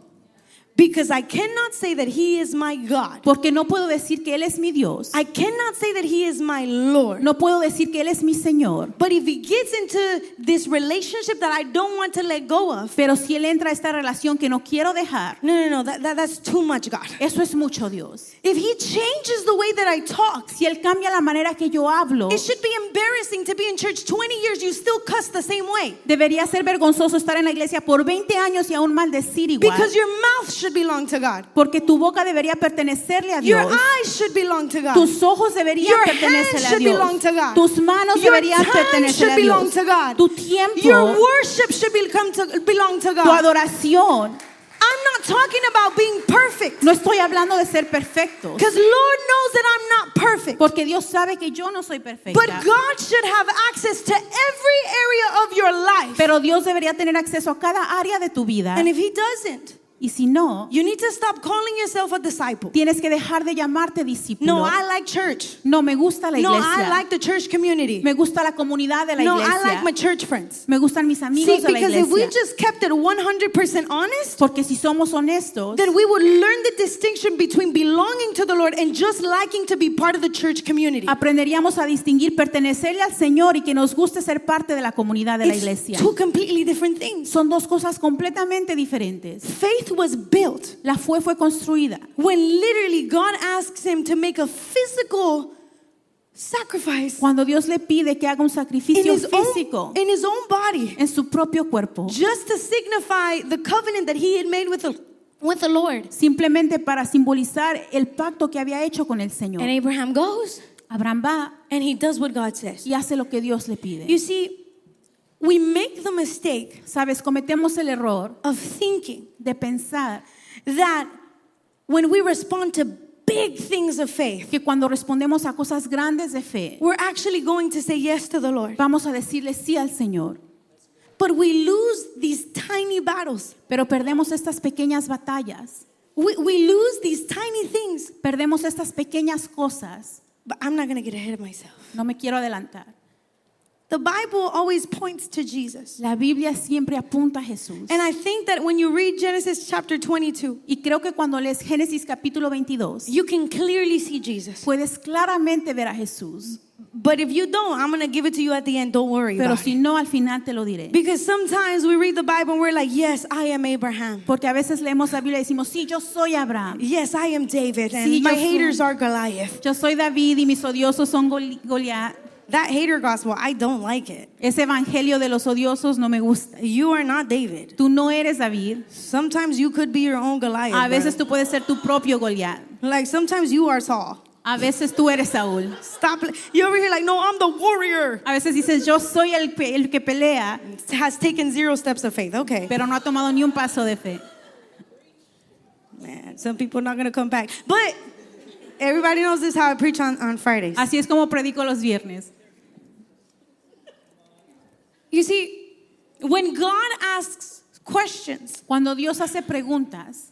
Because I cannot say that He is my God. Porque no puedo decir que Él es mi Dios. I cannot say that He is my Lord. No puedo decir que Él es mi Señor. But if He gets into this relationship that I don't want to let go of, Pero si Él entra a esta relación que no quiero dejar, no, that's too much, God. eso es mucho, Dios. If He changes the way that I talk, Si Él cambia la manera que yo hablo, it should be embarrassing to be in church 20 years, you still cuss the same way. debería ser vergonzoso estar en la iglesia por 20 años y aún maldecir igual. Because your mouth should belong to God. Porque tu boca debería pertenecerle a Your Dios. eyes should belong to God. Tus ojos deberían Your pertenecerle hands a should Dios. belong to God. Tus manos Your deberían time pertenecerle a should belong Dios. to God. Tu tiempo, Your worship should belong to tu God. adoración. I'm not talking about being perfect. No estoy hablando de ser perfectos, Because Lord knows that I'm not perfect. porque Dios sabe que yo no soy perfecta. But God should have access to every area of your life. Pero Dios debería tener acceso a cada área de tu vida. And if He doesn't, Y si no, you need to stop calling yourself a disciple. tienes que dejar de llamarte discípulo. No, I like church. No, me gusta la No, iglesia. I like the church community. Me gusta la comunidad de la No, iglesia. I like my church friends. Me gustan mis amigos See, de la because if we iglesia. just kept it 100% honest, Porque si somos honestos, then we would learn the distinction between belonging to the Lord and just liking to be part of the church community. aprenderíamos a distinguir pertenecerle al Señor y que nos guste ser parte de la comunidad de la It's iglesia. two completely different things. Son dos cosas completamente diferentes. Faith was built La fue construida when literally God asks him to make a physical sacrifice cuando Dios le pide que haga un in sacrificio his físico own body, en su propio cuerpo, just to signify the covenant that he had made with the Lord. simplemente para simbolizar el pacto que había hecho con el Señor. And Abraham goes Abraham va and he does what God says. y hace lo que Dios le pide. You see, we make the mistake Sabes, cometemos el error of thinking de pensar that when we respond to big things of faith, que cuando respondemos a cosas grandes de fe, we're actually going to say yes to the Lord. vamos a decirle sí al Señor. But we lose these tiny battles. Pero perdemos estas pequeñas batallas, We lose these tiny things. perdemos estas pequeñas cosas. But I'm not going to get ahead of myself. No me quiero adelantar. The Bible always points to Jesus. La Biblia siempre apunta a Jesús. And I think that when you read Genesis chapter 22, Y creo que cuando lees Génesis capítulo 22, you can clearly see Jesus. puedes claramente ver a Jesús. But if you don't, I'm going to give it to you at the end. Don't worry Pero about si it. no, al final te lo diré. Because sometimes we read the Bible and we're like, yes, I am Abraham. Porque a veces leemos la Biblia y decimos, sí, yo soy Abraham. Yes, I am David. And Sí, my yo soy- haters are Goliath. Yo soy David y mis odiosos son Goliat. That hater gospel, I don't like it. Ese evangelio de los odiosos no me gusta. You are not David. Tú no eres David. Sometimes you could be your own Goliath. A veces brother. tú puedes ser tu propio Goliat. Like sometimes you are Saul. A veces tú eres Saúl. Stop. You over here like, no, I'm the warrior. A veces dices, yo soy el que pelea, Has taken 0 steps of faith. Okay. pero no ha tomado ni un paso de fe. Man, some people are not going to come back. But everybody knows this how I preach on Fridays. Así es como predico los viernes. You see, when God asks questions, Cuando Dios hace preguntas,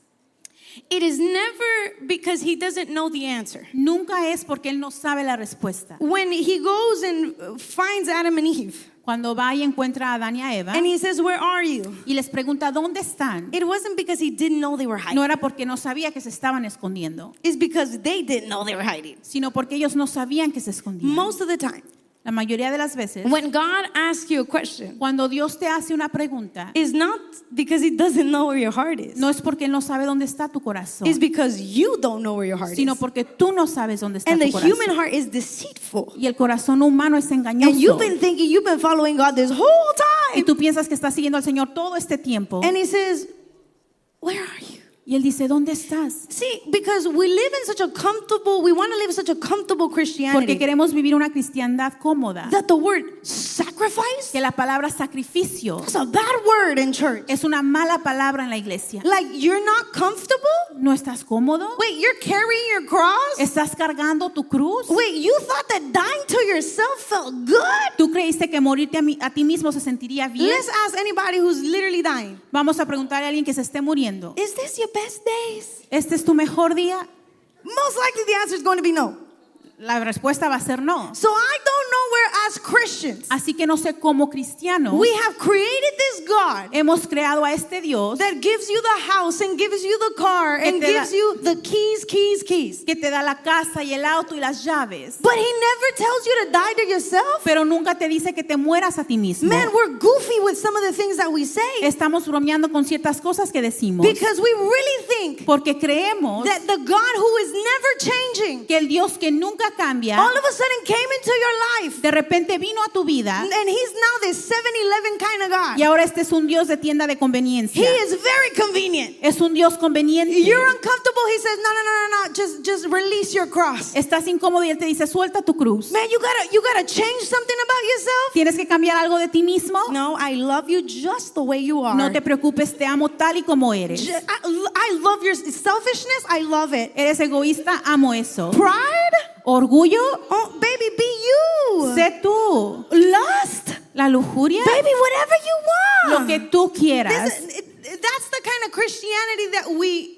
it is never because he doesn't know the answer. nunca es porque Él no sabe la respuesta. When he goes and finds Adam and Eve, Cuando va y encuentra a Adán y a Eva and he says, where are you? y les pregunta dónde están, It wasn't because he didn't know they were hiding. no era porque no sabía que se estaban escondiendo, It's because they didn't know they were hiding. sino porque ellos no sabían que se escondían. Most of the time, La mayoría de las veces, when God asks you a question, cuando Dios te hace una pregunta, it's not because he doesn't know where your heart is. no es porque Él no sabe dónde está tu corazón, It's because you don't know where your heart sino is. porque tú no sabes dónde está And tu the human corazón. heart is deceitful. Y el corazón humano es engañoso. And you've been thinking you've been following God this whole Y time. tú piensas que estás siguiendo al Señor todo este tiempo. And he says, where are you? Y Él dice, ¿dónde estás? See, because we live in such a comfortable, we want to live such a comfortable Porque Christianity queremos vivir una cristiandad cómoda. that the word sacrifice Que la palabra sacrificio is a bad word in church. es una mala palabra en la iglesia. Like, you're not comfortable? ¿No estás cómodo? Wait, you're carrying your cross? ¿Estás cargando tu cruz? Wait, you thought that dying to yourself felt good? ¿Tú creíste que morirte a ti mismo se sentiría bien? Let's ask anybody who's literally dying. Vamos a preguntarle a alguien que se esté muriendo. Is this your best days? ¿Este es tu mejor día? Most likely the answer is going to be no. La respuesta va a ser no. So I don't know where as Christians Así que no sé cómo cristianos we have created this God hemos creado a este Dios that gives you the house and gives you the car and te da- gives you the keys. que te da la casa y el auto y las llaves, But he never tells you to die to yourself. pero nunca te dice que te mueras a ti mismo. Man, we're goofy with some of the things that we say Estamos bromeando con ciertas cosas que decimos because we really think porque creemos that the God who is never changing que el Dios que nunca cambia, all of a sudden came into your life. de repente vino a tu vida And he's now this 7-Eleven kind of God. y ahora este es un Dios de tienda de He conveniencia. is very convenient. Es un Dios conveniente. You're uncomfortable. He says, no. Just release your cross. Estás incómodo y Él te dice, suelta tu cruz. Man, you gotta change something about yourself. ¿Tienes que cambiar algo de ti mismo? No, I love you just the way you are. No te preocupes, te amo tal y como eres. I love your selfishness. I love it. Eres egoísta, amo eso. Pride? Orgullo, Oh, baby, be you. sé tú. Lust? La lujuria, Baby, whatever you want. lo que tú quieras. That's the kind of Christianity that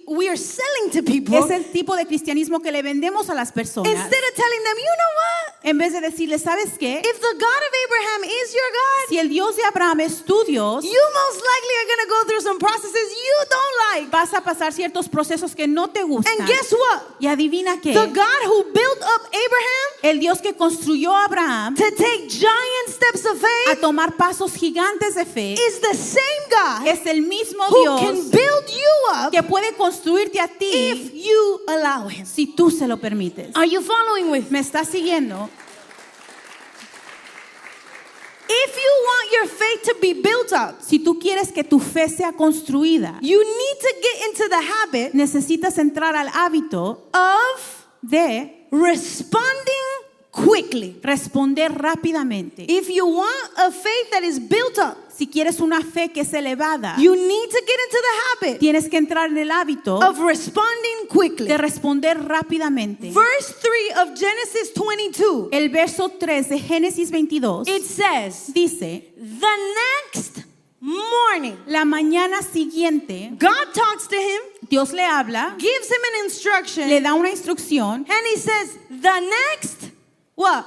we are selling to people. Es el tipo de cristianismo que le vendemos a las personas. Instead of telling them, you know what? En vez de decirles, ¿sabes qué? If the God of Abraham is your God, Si el Dios de Abraham es tu Dios, you most likely are going to go through some processes you don't like. vas a pasar ciertos procesos que no te gustan. And guess what? Y adivina qué. The God who built up Abraham El Dios que construyó a Abraham to take giant steps of a faith tomar pasos gigantes de fe is the same God es el mismo who can Dios build you up que puede construirte a if ti you allow him. si tú se lo permites. Are you following with me? ¿Me estás siguiendo? If you want your faith to be built up, Si tú quieres que tu fe sea construida, you need to get into the habit necesitas entrar al hábito of de responding quickly. responder rápidamente. If you want a faith that is built up, Si quieres una fe que es elevada, you need to get into the habit tienes que entrar en el hábito of responding quickly. de responder rápidamente. Verse 3 of Genesis 22, El verso 3 de Génesis 22 it says, dice, the next morning, la mañana siguiente, God talks to him, Dios le habla, gives him an instruction, le da una instrucción and he says, the next, what?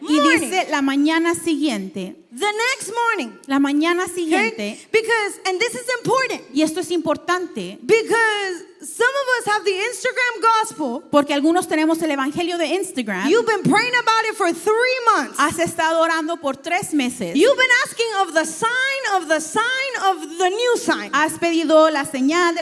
y Morning. dice la mañana siguiente, The next morning. la mañana Okay? siguiente, Because, and this is important, y esto es importante, because some of us have the Instagram gospel. porque algunos tenemos el evangelio de Instagram. You've been praying about it for 3 months. Has estado orando por 3 meses. You've been asking of the sign of the sign of the new sign. Has pedido la señal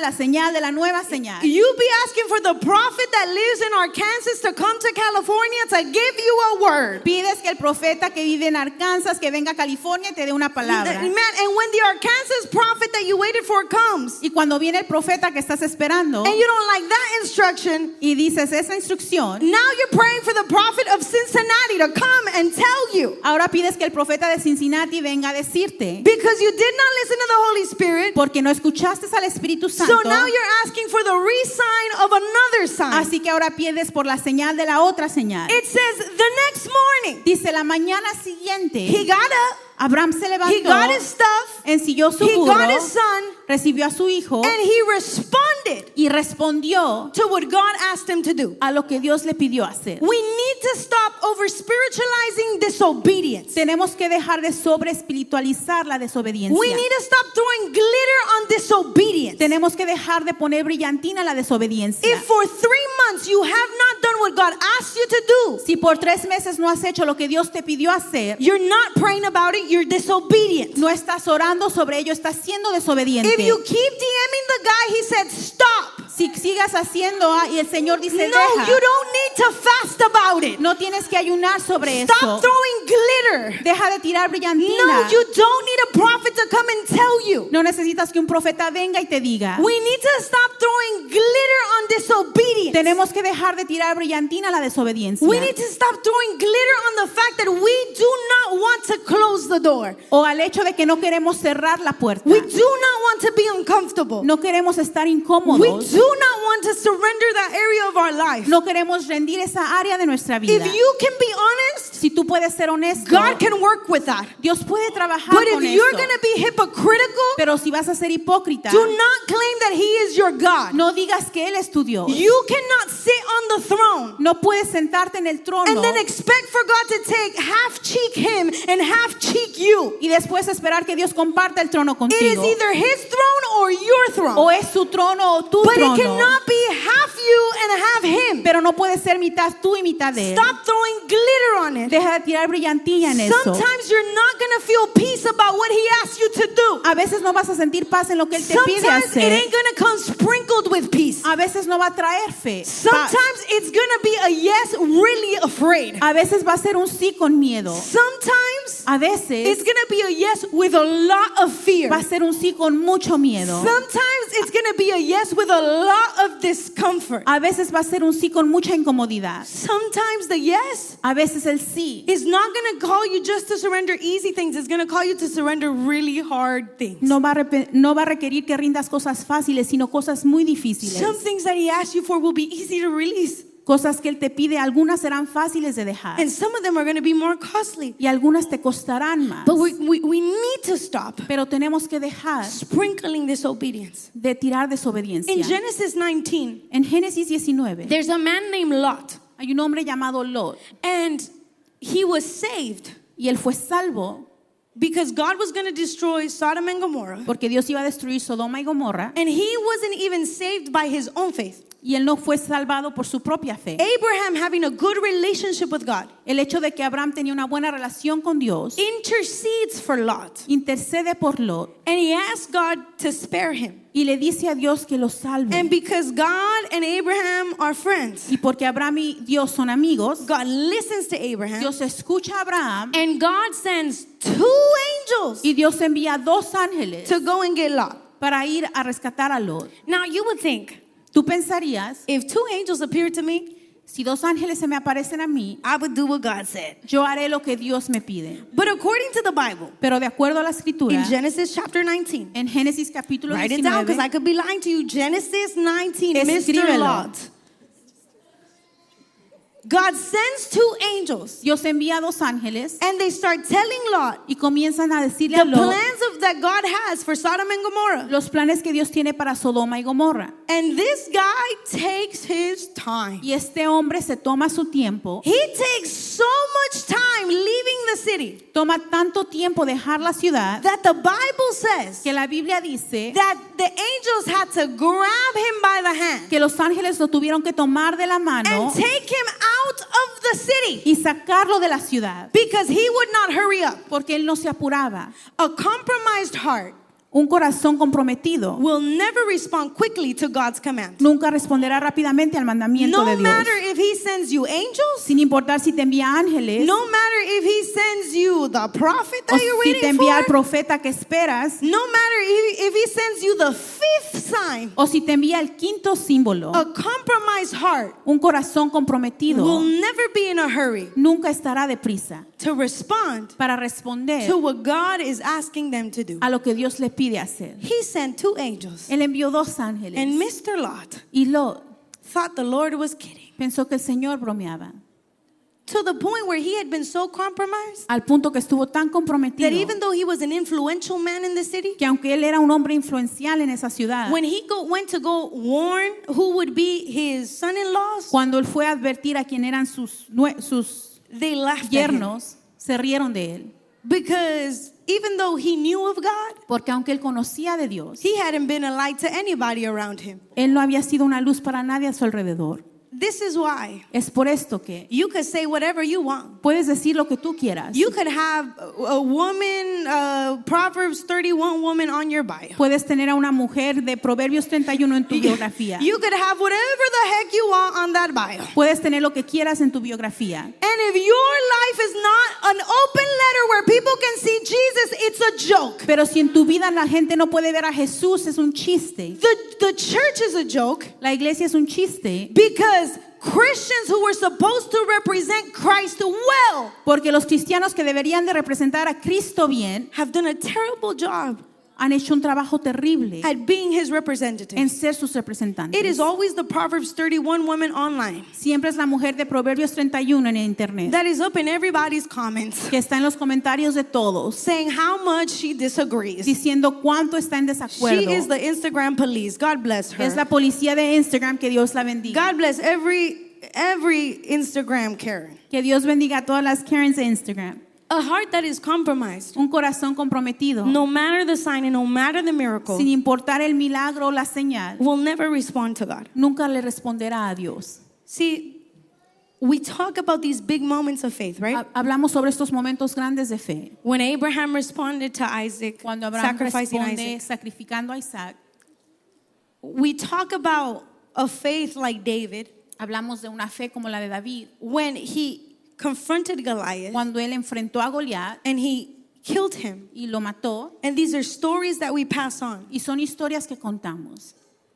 de la nueva señal. You be asking for the prophet that lives in Arkansas to come to California to give you a word. Pides que el profeta que vive en Arkansas, que venga a California, te dé una palabra. Man, and when the Arkansas prophet that you waited for comes, Y cuando viene el profeta que estás esperando and you don't like that instruction, y dices esa instrucción, now you're praying for the prophet of Cincinnati to come and tell you. ahora pides que el profeta de Cincinnati venga a decirte, Because you did not listen to the Holy Spirit, porque no escuchaste al Espíritu Santo. so now you're asking for the re-sign of another sign. Así que ahora pides por la señal de la otra señal. It says the next morning, Dice la mañana siguiente, he got up, Abraham se he levantó, got his stuff, ensilló su he burro, got his son, recibió a su hijo and he responded y respondió to what God asked him to do. a lo que Dios le pidió hacer. We need to stop over spiritualizing disobedience. Tenemos que dejar de sobre espiritualizar la desobediencia. We need to stop throwing glitter on disobedience. Tenemos que dejar de poner brillantina a la desobediencia. If for 3 months you have not done what God asked you to do, Si por 3 meses no has hecho lo que Dios te pidió hacer, you're not praying about it, you're disobedient. no estás orando sobre ello, estás siendo desobediente. If you keep DMing the guy, he said, stop. Si sigas haciendo y el Señor dice, No, deja, you don't need to fast about it. no tienes que ayunar sobre Stop eso. throwing glitter. Deja de tirar brillantina. No, you don't need a prophet to come and tell you. No necesitas que un profeta venga y te diga. We need to stop throwing glitter on disobedience. Tenemos que dejar de tirar brillantina a la desobediencia. We need to stop throwing glitter on the fact that we do not want to close the door. O al hecho de que no queremos cerrar la puerta. We do not want to be uncomfortable. No queremos estar We incómodos. do not want to surrender that area of our life. No queremos rendir esa área de nuestra vida. If you can be honest, Si tú puedes ser honesto, God can work with that. Dios puede trabajar But con if you're eso. going to be hypocritical, Pero si vas a ser hipócrita, do not claim that He is your God. no digas que Él es tu Dios. You cannot sit on the throne No puedes sentarte en el trono and then expect for God to take half cheek Him and half cheek you. y después esperar que Dios comparta el trono It is contigo. either His throne or your throne. o es su trono o tu But it trono. cannot be half you and half him. Pero no puede ser mitad tú y mitad de él. Stop throwing glitter on it. Deja de tirar brillantilla en eso. Sometimes you're not going to feel peace about what he asks you to do. A veces no vas a sentir paz en lo que él te pide Sometimes it hacer. ain't going to come sprinkled with peace. A veces no va a traer fe. Paz. Sometimes it's going to be a yes really afraid. A veces va a ser un sí con miedo. Sometimes A it's veces going to be a yes with a lot of fear. va a ser un sí con mucho miedo. Sometimes it's going to be a yes with a lot of discomfort. A veces va a ser un sí con mucha incomodidad. Sometimes the yes A veces el sí is not going to call you just to surrender easy things. It's going to call you to surrender really hard things. no va a requerir que rindas cosas fáciles, sino cosas muy difíciles. Some things that he asks you for will be easy to release. Cosas que él te pide, algunas serán fáciles de dejar And some of them are going to be more costly. y algunas te costarán más. But we need to stop Pero tenemos que dejar sprinkling this obedience. de tirar desobediencia. In Genesis 19, En Génesis 19 there's a man named Lot. hay un hombre llamado Lot And he was saved y él fue salvo because God was going to destroy Sodom and Gomorrah. porque Dios iba a destruir Sodoma y Gomorra And he wasn't even saved by his own faith. y él no fue salvado por su propia fe. Abraham, having a good relationship with God, El hecho de que Abraham tenía una buena relación con Dios intercedes for Lot. intercede por Lot And he asks God to spare him. y le dice a Dios que lo salve. And because God and Abraham are friends, Y porque Abraham y Dios son amigos, God listens to Abraham. Dios escucha a Abraham And God sends 2 angels y Dios envía 2 ángeles to go and get Lot. para ir a rescatar a Lot. Now you would think, Tú pensarías, if 2 angels appeared to me, si 2 ángeles se me aparecen a mí, I would do what God said. yo haré lo que Dios me pide. But according to the Bible, Pero de acuerdo a la escritura, in Genesis chapter 19, en Génesis capítulo write it down because 19, I could be lying to you. Genesis 19, Mr. Escríbelo. Lot. God sends 2 angels Dios envía 2 ángeles and they start telling Lot y comienzan a decirle the a Lot plans that God has for Sodom and Gomorrah. los planes que Dios tiene para Sodoma y Gomorra. And this guy takes his time. Y este hombre se toma su tiempo, He takes so much time leaving the city toma tanto tiempo dejar la ciudad that the Bible says que la Biblia dice that the angels had to grab him by the hand que los ángeles lo tuvieron que tomar de la mano and take him out of the city y sacarlo de la ciudad because he would not hurry up. porque él no se apuraba. A compromised heart Un corazón comprometido will never respond quickly to God's command. nunca responderá rápidamente al mandamiento No de Dios. matter if he sends you angels, Sin importar si te envía ángeles no matter if he sends you the prophet o that you're si te waiting envía al for, profeta que esperas no matter if he sends you the 5th sign, o si te envía el quinto símbolo. a compromised heart Un corazón comprometido will never be in a hurry nunca estará deprisa to respond para responder to what God is asking them to do. a lo que Dios le pide hacer. He sent 2 angels, Él envió 2 ángeles and Mr. Lot y Lot thought the Lord was kidding. pensó que el Señor bromeaba, To the point where he had been so compromised al punto que estuvo tan comprometido that even though he was an influential man in the city, que aunque él era un hombre influencial en esa ciudad, when he went to go warn who would be his son-in-laws, cuando él fue a advertir a quien eran sus they laughed at him. yernos, se rieron de él. Because even though he knew of God, Porque aunque él conocía de Dios, he hadn't been a light to anybody around him. él no había sido una luz para nadie a su alrededor. This is why Es por esto que you could say whatever you want. puedes decir lo que tú quieras. You could have a woman, Proverbs 31 woman on your bio. Puedes tener a una mujer de Proverbios 31 en tu biografía. You could have whatever the heck you want on that bio. Puedes tener lo que quieras en tu biografía. And if your life is not an open letter where people can see Jesus, it's a joke. Pero si en tu vida la gente no puede ver a Jesús, es un chiste. The church is a joke La iglesia es un chiste because Christians who were supposed to represent Christ well porque los cristianos que deberían de representar a Cristo bien have done a terrible job han hecho un trabajo terrible at being his en representatives. ser sus It is representantes. always the Proverbs 31 woman online Siempre es la mujer de Proverbios 31 en el internet that is up in everybody's comments que está en los comentarios de todos saying how much she disagrees. diciendo cuánto está en She desacuerdo. is the Instagram police. God bless her. Es la policía de Instagram, que Dios la bendiga. God bless every Instagram Karen. Que Dios bendiga a todas las Karens de Instagram. A heart that is compromised, Un corazón comprometido, no matter the sign and no matter the miracle, sin importar el milagro o la señal, will never respond to God. nunca le responderá a Dios. See, we talk about these big moments of faith, right? Hablamos sobre estos momentos grandes de fe. When Abraham responded to Isaac, Cuando Abraham sacrificing responde Isaac, sacrificando a Isaac, we talk about a faith like David hablamos de una fe como la de David, when he confronted Goliath cuando él enfrentó a Goliat and he killed him. y lo mató. And these are stories that we pass on. Y son historias que contamos.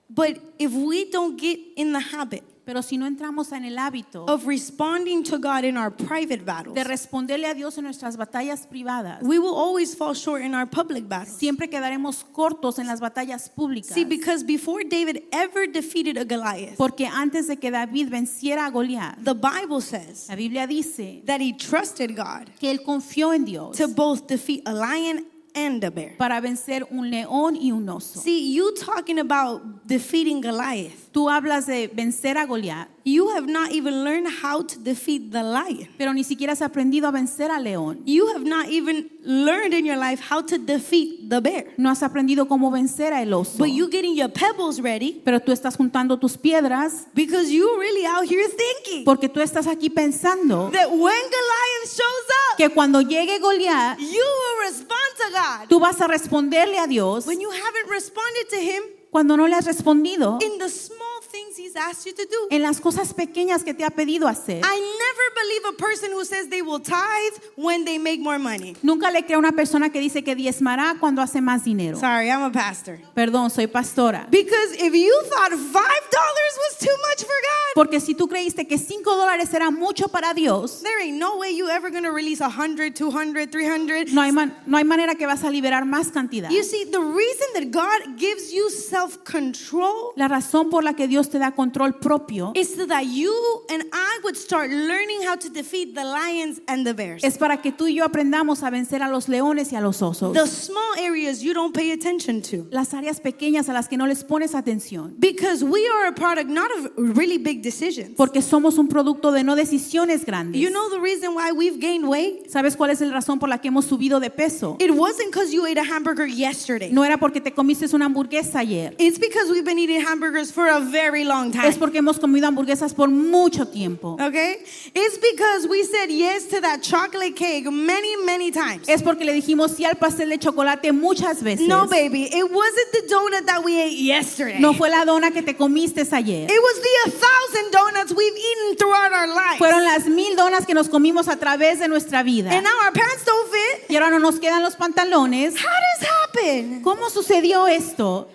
But if we don't get in the habit Pero si no entramos en el hábito of responding to God in our private battles, de responderle a Dios en nuestras batallas privadas, we will always fall short in our public battles. siempre quedaremos cortos en las batallas públicas. See, because before David ever defeated a Goliath, Porque antes de que David venciera a Goliat, the Bible says la Biblia dice that he trusted God que él confió en Dios to both defeat a lion and a bear. para vencer un león y un oso. See, you talking about defeating Goliath, Tú hablas de vencer a Goliat, you have not even learned how to defeat the lion. pero ni siquiera has aprendido a vencer al león. You have not even learned in your life how to defeat the bear. No has aprendido cómo vencer a el oso. But you getting your pebbles ready Pero tú estás juntando tus piedras because you really out here thinking porque tú estás aquí pensando that when Goliath shows up, que cuando llegue Goliat, you will respond to God. tú vas a responderle a Dios When you haven't responded to him cuando no le has respondido in the small things he's asked you to do. en las cosas pequeñas que te ha pedido hacer. I never believe a person who says they will tithe when they make more money. Nunca le creo a una persona que dice que diezmará cuando hace más dinero. Sorry, I'm a pastor. Perdón, soy pastora. Because if you thought $5 was too much for God, Porque si tú creíste que $5 era mucho para Dios, there ain't no way you ever gonna release 100, 200, 300. no hay manera que vas a liberar más cantidad. You see, the reason that God gives you self-control La razón por la que Dios te da control propio is so that you and I would start learning how to defeat the lions and the bears. es para que tú y yo aprendamos a vencer a los leones y a los osos. The small areas you don't pay attention to. Las áreas pequeñas a las que no les pones atención. Because we are a product not of really big decisions. Porque somos un producto de no decisiones grandes. You know the reason why we've gained weight? ¿Sabes cuál es la razón por la que hemos subido de peso? It wasn't because you ate a hamburger yesterday. No era porque te comiste una hamburguesa ayer. It's because we've been eating hamburgers for a very long time. Es porque hemos comido hamburguesas por mucho tiempo. Okay? It's because we said yes to that chocolate cake many, many times. Es porque le dijimos sí al pastel de chocolate muchas veces. No, baby, it wasn't the donut that we ate yesterday. No fue la dona que te comiste ayer. It was the 1,000 donuts we've eaten throughout our lives. Fueron las 1000 donas que nos comimos a través de nuestra vida. And now our pants don't fit. Y ahora no nos quedan los pantalones. How does this happen? ¿Cómo sucedió esto?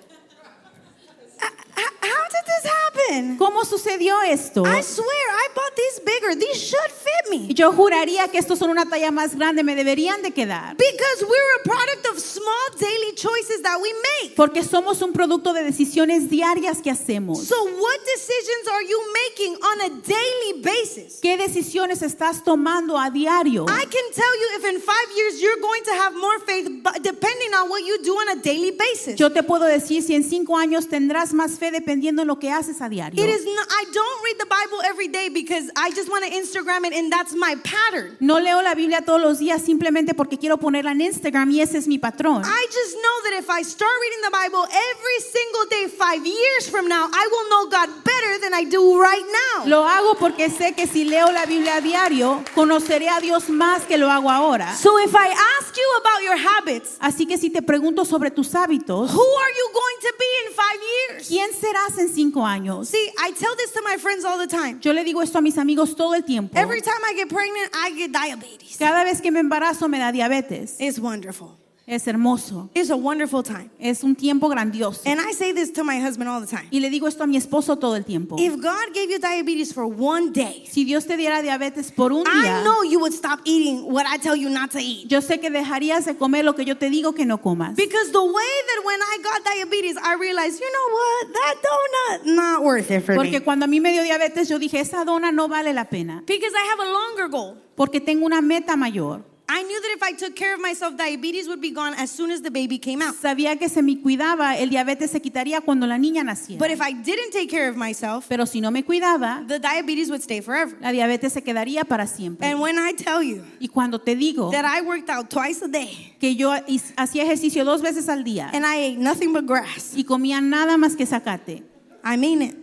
How did this happen? ¿Cómo sucedió esto? I swear, I bought these bigger. These should fit me. Yo juraría que estos son una talla más grande, me deberían de quedar. Because we're a product of small daily choices that we make. Porque somos un producto de decisiones diarias que hacemos. So what decisions are you making on a daily basis? ¿Qué decisiones estás tomando a diario? I can tell you if in 5 years you're going to have more faith depending on what you do on a daily basis. Yo te puedo decir si en 5 años tendrás más fe dependiendo en lo que haces a diario. It is not, I don't read the Bible every day because I just want to Instagram it and that's my pattern. No leo la Biblia todos los días simplemente porque quiero ponerla en Instagram y ese es mi patrón. I just know that if I start reading the Bible every single day 5 years from now, I will know God better than I do right now. Lo hago porque sé que si leo la Biblia a diario, conoceré a Dios más que lo hago ahora. So if I ask you about your habits, Así que si te pregunto sobre tus hábitos, who are you going to be in 5 years? ¿quién serás en 5 años? See, I tell this to my friends all the time. Yo le digo esto a mis amigos todo el tiempo. Every time I get pregnant, I get diabetes. Cada vez que me embarazo me da diabetes. It's wonderful. Es hermoso. It's a wonderful time. Es un tiempo grandioso. And I say this to my husband all the time. Y le digo esto a mi esposo todo el tiempo. If God gave you diabetes for one day, Si Dios te diera diabetes por un I día, know you would stop eating what I tell you not to eat. yo sé que dejarías de comer lo que yo te digo que no comas. Because the way that when I got diabetes, I realized, you know what? That donut, not worth it for Porque me. cuando a mí me dio diabetes, yo dije, esa dona no vale la pena. Because I have a longer goal. Porque tengo una meta mayor. I knew that if I took care of myself, diabetes would be gone as soon as the baby came out. Sabía que se me cuidaba, el diabetes se quitaría cuando la niña naciera. But if I didn't take care of myself, Pero si no me cuidaba, the diabetes would stay forever. la diabetes se quedaría para siempre. And when I tell you Y cuando te digo that I worked out twice a day que yo hacía ejercicio 2 veces al día and I ate nothing but grass, y comía nada más que zacate, I mean it.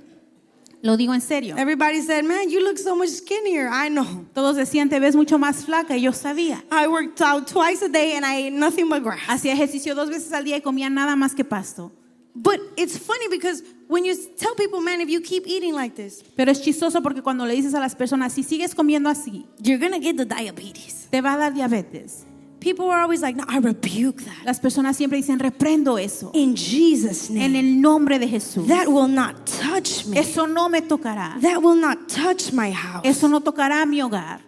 lo digo en serio. Everybody said, man, you look so much skinnier. I know. Todos decían, te ves mucho más flaca, y yo sabía. I worked out twice a day and I ate nothing but grass. Hacía ejercicio 2 veces al día y comía nada más que pasto. But it's funny because when you tell people, man, if you keep eating like this, Pero es chistoso porque cuando le dices a las personas, si sigues comiendo así, you're going to get the diabetes. te va a dar diabetes. People are always like, no, I rebuke that. Las personas siempre dicen, reprendo eso. In Jesus' En name. el nombre de Jesús. That will not touch me. Eso no me tocará. That will not touch my house. Eso no tocará mi hogar.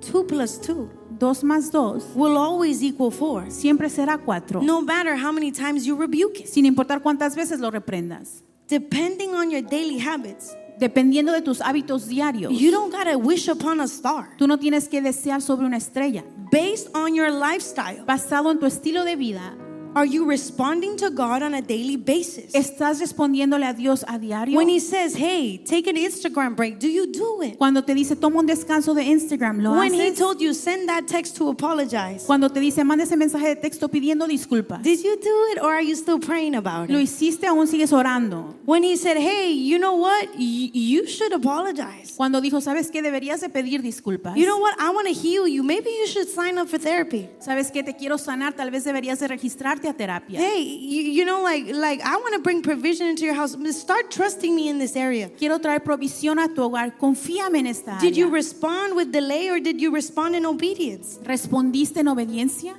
2 plus 2 2 más 2 will always equal 4. siempre será 4. No matter how many times you rebuke it. Sin importar cuántas veces lo reprendas. Depending on your daily habits, Dependiendo de tus hábitos diarios. you don't got to wish upon a star. Tú no tienes que desear sobre una estrella. Based on your lifestyle, Basado en tu estilo de vida, are you responding to God on a daily basis? ¿estás respondiéndole a Dios a diario? When He says, hey, take an Instagram break, do you do it? Cuando te dice, toma un descanso de Instagram, ¿lo When He haces? told you, send that text to apologize, Cuando te dice, manda ese mensaje de texto pidiendo disculpas, did you do it or are you still praying about ¿lo it? hiciste o aún sigues orando? When He said, hey, you know what? You should apologize. Cuando dijo, ¿sabes qué? Deberías de pedir disculpas. You know what? I want to heal you. Maybe you should sign up for therapy. ¿Sabes qué? Te quiero sanar, tal vez deberías de registrarte a terapia. Hey, you know, like I want to bring provision into your house. Start trusting me in this area. Quiero traer provisión a tu hogar, confíame en esta Did you área. respond with delay or did you respond in obedience? ¿Respondiste en obediencia?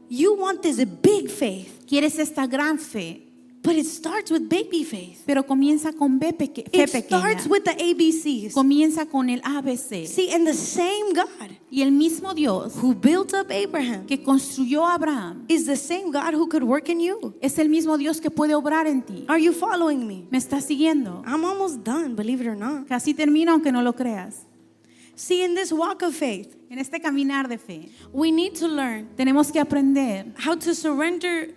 You want this big faith, ¿Quieres esta gran fe? but it starts with baby faith. Pero comienza con fe It pequeña. starts with the ABCs. Comienza con el ABC. See, and the same God Y el mismo Dios who built up Abraham que construyó a Abraham is the same God who could work in you. es el mismo Dios que puede obrar en ti. Are you following me? ¿Me estás siguiendo? I'm almost done, believe it or not. Casi termino aunque no lo creas. See, in this walk of faith, En este caminar de fe we need to learn tenemos que aprender how to surrender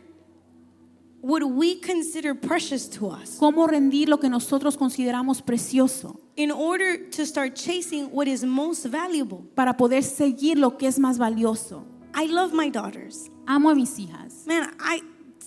what we consider precious to us cómo rendir lo que nosotros consideramos precioso in order to start chasing what is most valuable. para poder seguir lo que es más valioso. I love my daughters. Amo a mis hijas. Man,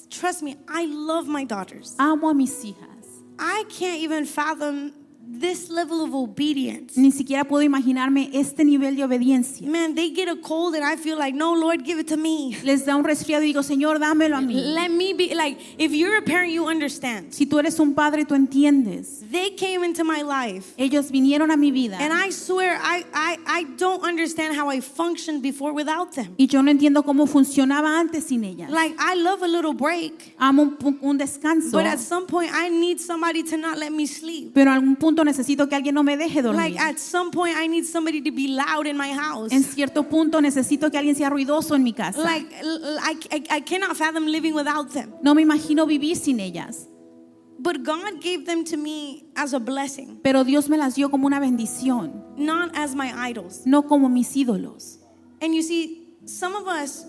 trust me, I love my daughters. Amo a mis hijas. I can't even fathom this level of obedience. Ni siquiera puedo imaginarme este nivel de obediencia. Man, they get a cold and I feel like, no, Lord, give it to me. Les da un resfriado y digo, Señor, dámelo a mí. Let me be, like, if you're a parent, you understand. Si tú eres un padre, tú entiendes. They came into my life. Ellos vinieron a mi vida. And I swear, I don't understand how I functioned before without them. Y yo no entiendo cómo funcionaba antes sin ellas. Like, I love a little break, Amo un descanso. but at some point, I need somebody to not let me sleep. Pero en algún punto necesito que alguien no me deje dormir. Like, at some point, I need somebody to be loud in my house. En cierto punto necesito que alguien sea ruidoso en mi casa. Like, I cannot fathom living without them. No me imagino vivir sin ellas. But God gave them to me as a blessing, Pero Dios me las dio como una bendición, not as my idols. no como mis ídolos. And you see, some of us,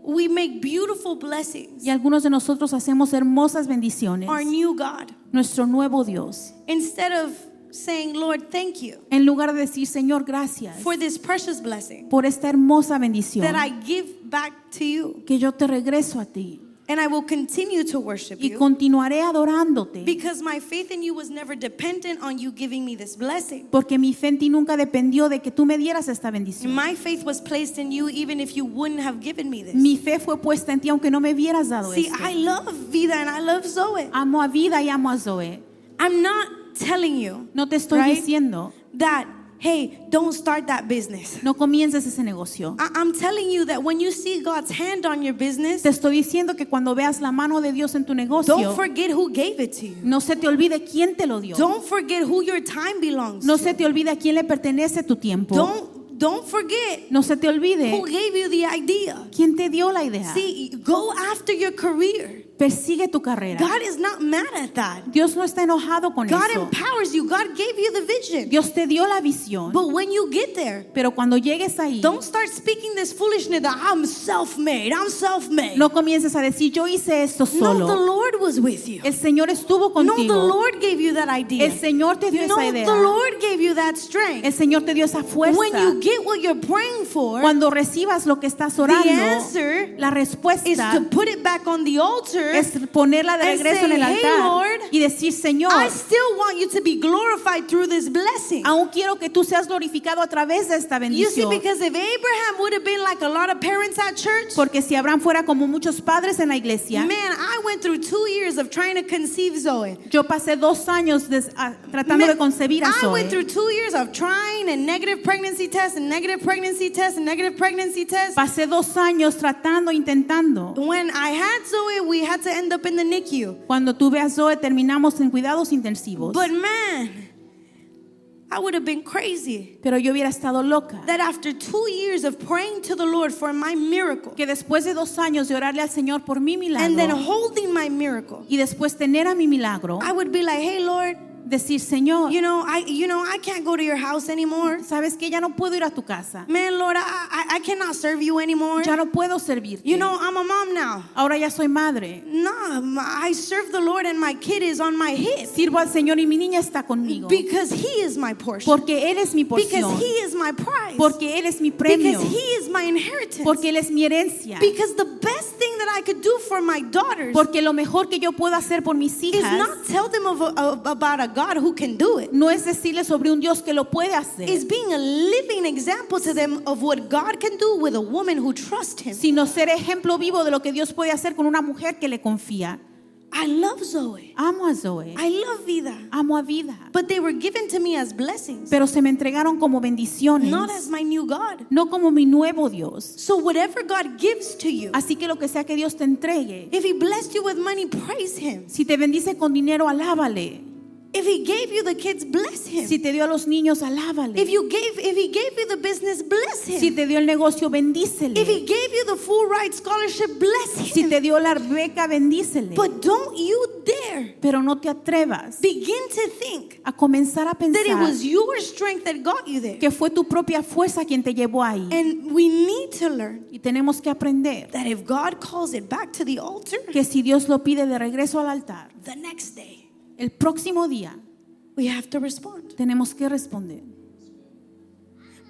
we make beautiful blessings Y algunos de nosotros hacemos hermosas bendiciones. our new God. Nuestro nuevo Dios. Instead of saying, Lord, thank you En lugar de decir, Señor, gracias for this precious blessing por esta hermosa bendición that I give back to you. que yo te regreso a ti. And I will continue to worship Y you continuaré adorándote. because my faith in you was never dependent on you giving me this blessing. Porque mi fe en ti nunca dependió de que tú me dieras esta bendición. My faith was placed in you even if you wouldn't have given me this. Mi fe fue puesta en ti aunque no me hubieras dado See, esto. I love Vida and I love Zoe. Amo a Vida y amo a Zoe. I'm not telling you No te estoy Right? diciendo, that, hey, don't start that business. no comiences ese negocio. I'm telling you that when you see God's hand on your business, Te estoy diciendo que cuando veas la mano de Dios en tu don't negocio, forget who gave it to you. no se te olvide quién te lo dio. Don't forget who your time belongs No to. se te olvide a quién le pertenece tu tiempo. don't forget No se te olvide who gave you the idea. quién te dio la idea. See, go after your career. Persigue tu carrera. God is not mad at that. Dios no está enojado con God eso. empowers you. God gave you the vision. Dios te dio la visión. But when you get there, Pero cuando llegues ahí, don't start speaking this foolishness that I'm self-made. I'm self-made. no comiences a decir, yo hice esto No, the solo. Lord was with you. El Señor estuvo No, the contigo. Lord gave you that idea. El Señor te dio No, esa idea. the Lord gave you that strength. El Señor te dio esa fuerza. When you get what you're praying for, Cuando recibas lo que estás the orando, answer la is respuesta to put it back on the altar. es ponerla de and regreso en el say, "Hey, altar Lord, y decir, Señor, I still want you to be glorified through this blessing. aún quiero que tú seas glorificado a través de esta You see, bendición. because if Abraham would have been like a lot of parents at church, Porque si Abraham fuera como muchos padres en la iglesia, man, I went through 2 years of trying to conceive Zoe. yo pasé 2 años tratando de concebir a I went Zoe. through 2 years of trying and negative pregnancy tests and negative pregnancy tests and negative pregnancy tests. Pasé 2 años tratando, intentando. When I had Zoe, we had to end up in the NICU. Cuando tuve a Zoe terminamos en cuidados intensivos. But man, I would have been crazy Pero yo hubiera estado loca. that after 2 years of praying to the Lord for my miracle Que después de 2 años de orarle al Señor por mi and then milagro holding my miracle, y después tener a mi milagro, I would be like, hey Lord, decir, Señor, I can't go to your house anymore. sabes que ya no puedo ir a tu casa. Man, Lord, I cannot serve you anymore. Ya no puedo servirte. I'm a mom now. Ahora ya soy madre. No, I serve the Lord and my kid is on my hip Sirvo al Señor y mi niña está conmigo. because He is my portion. Porque Él es mi Because porción. He is my prize. Porque Él es mi premio. Because He is my inheritance. Porque Él es mi herencia. Because the best thing that I could do for my daughters Porque lo mejor que yo puedo hacer por mis is hijas not tell them about a God who can do it. no es decirles sobre un Dios que lo puede hacer, Is being a living example to them of what God can do with a woman who trusts Him. sino ser ejemplo vivo de lo que Dios puede hacer con una mujer que le confía. I love Zoe. Amo a Zoe. I love Vida. Amo a Vida. But they were given to me as blessings, Pero se me entregaron como bendiciones, not as my new God. no como mi nuevo Dios. So whatever God gives to you, Así que lo que sea que Dios te entregue, if He blessed you with money, praise Him. si te bendice con dinero, alábale. If He gave you the kids, bless Him. Si te dio a los niños, alábale. If He gave you the business, bless Him. Si te dio el negocio, If bendícele. He gave you the full ride scholarship, bless Si Him. te dio la beca, bendícele. But don't you dare Pero no te atrevas begin to think a comenzar a that it pensar was your strength that got you there. que fue tu propia fuerza quien te llevó ahí. And we need to learn Y tenemos que aprender that if God calls it back to the altar, que si Dios lo pide de regreso al altar, the next day el próximo día we have to respond. tenemos que responder.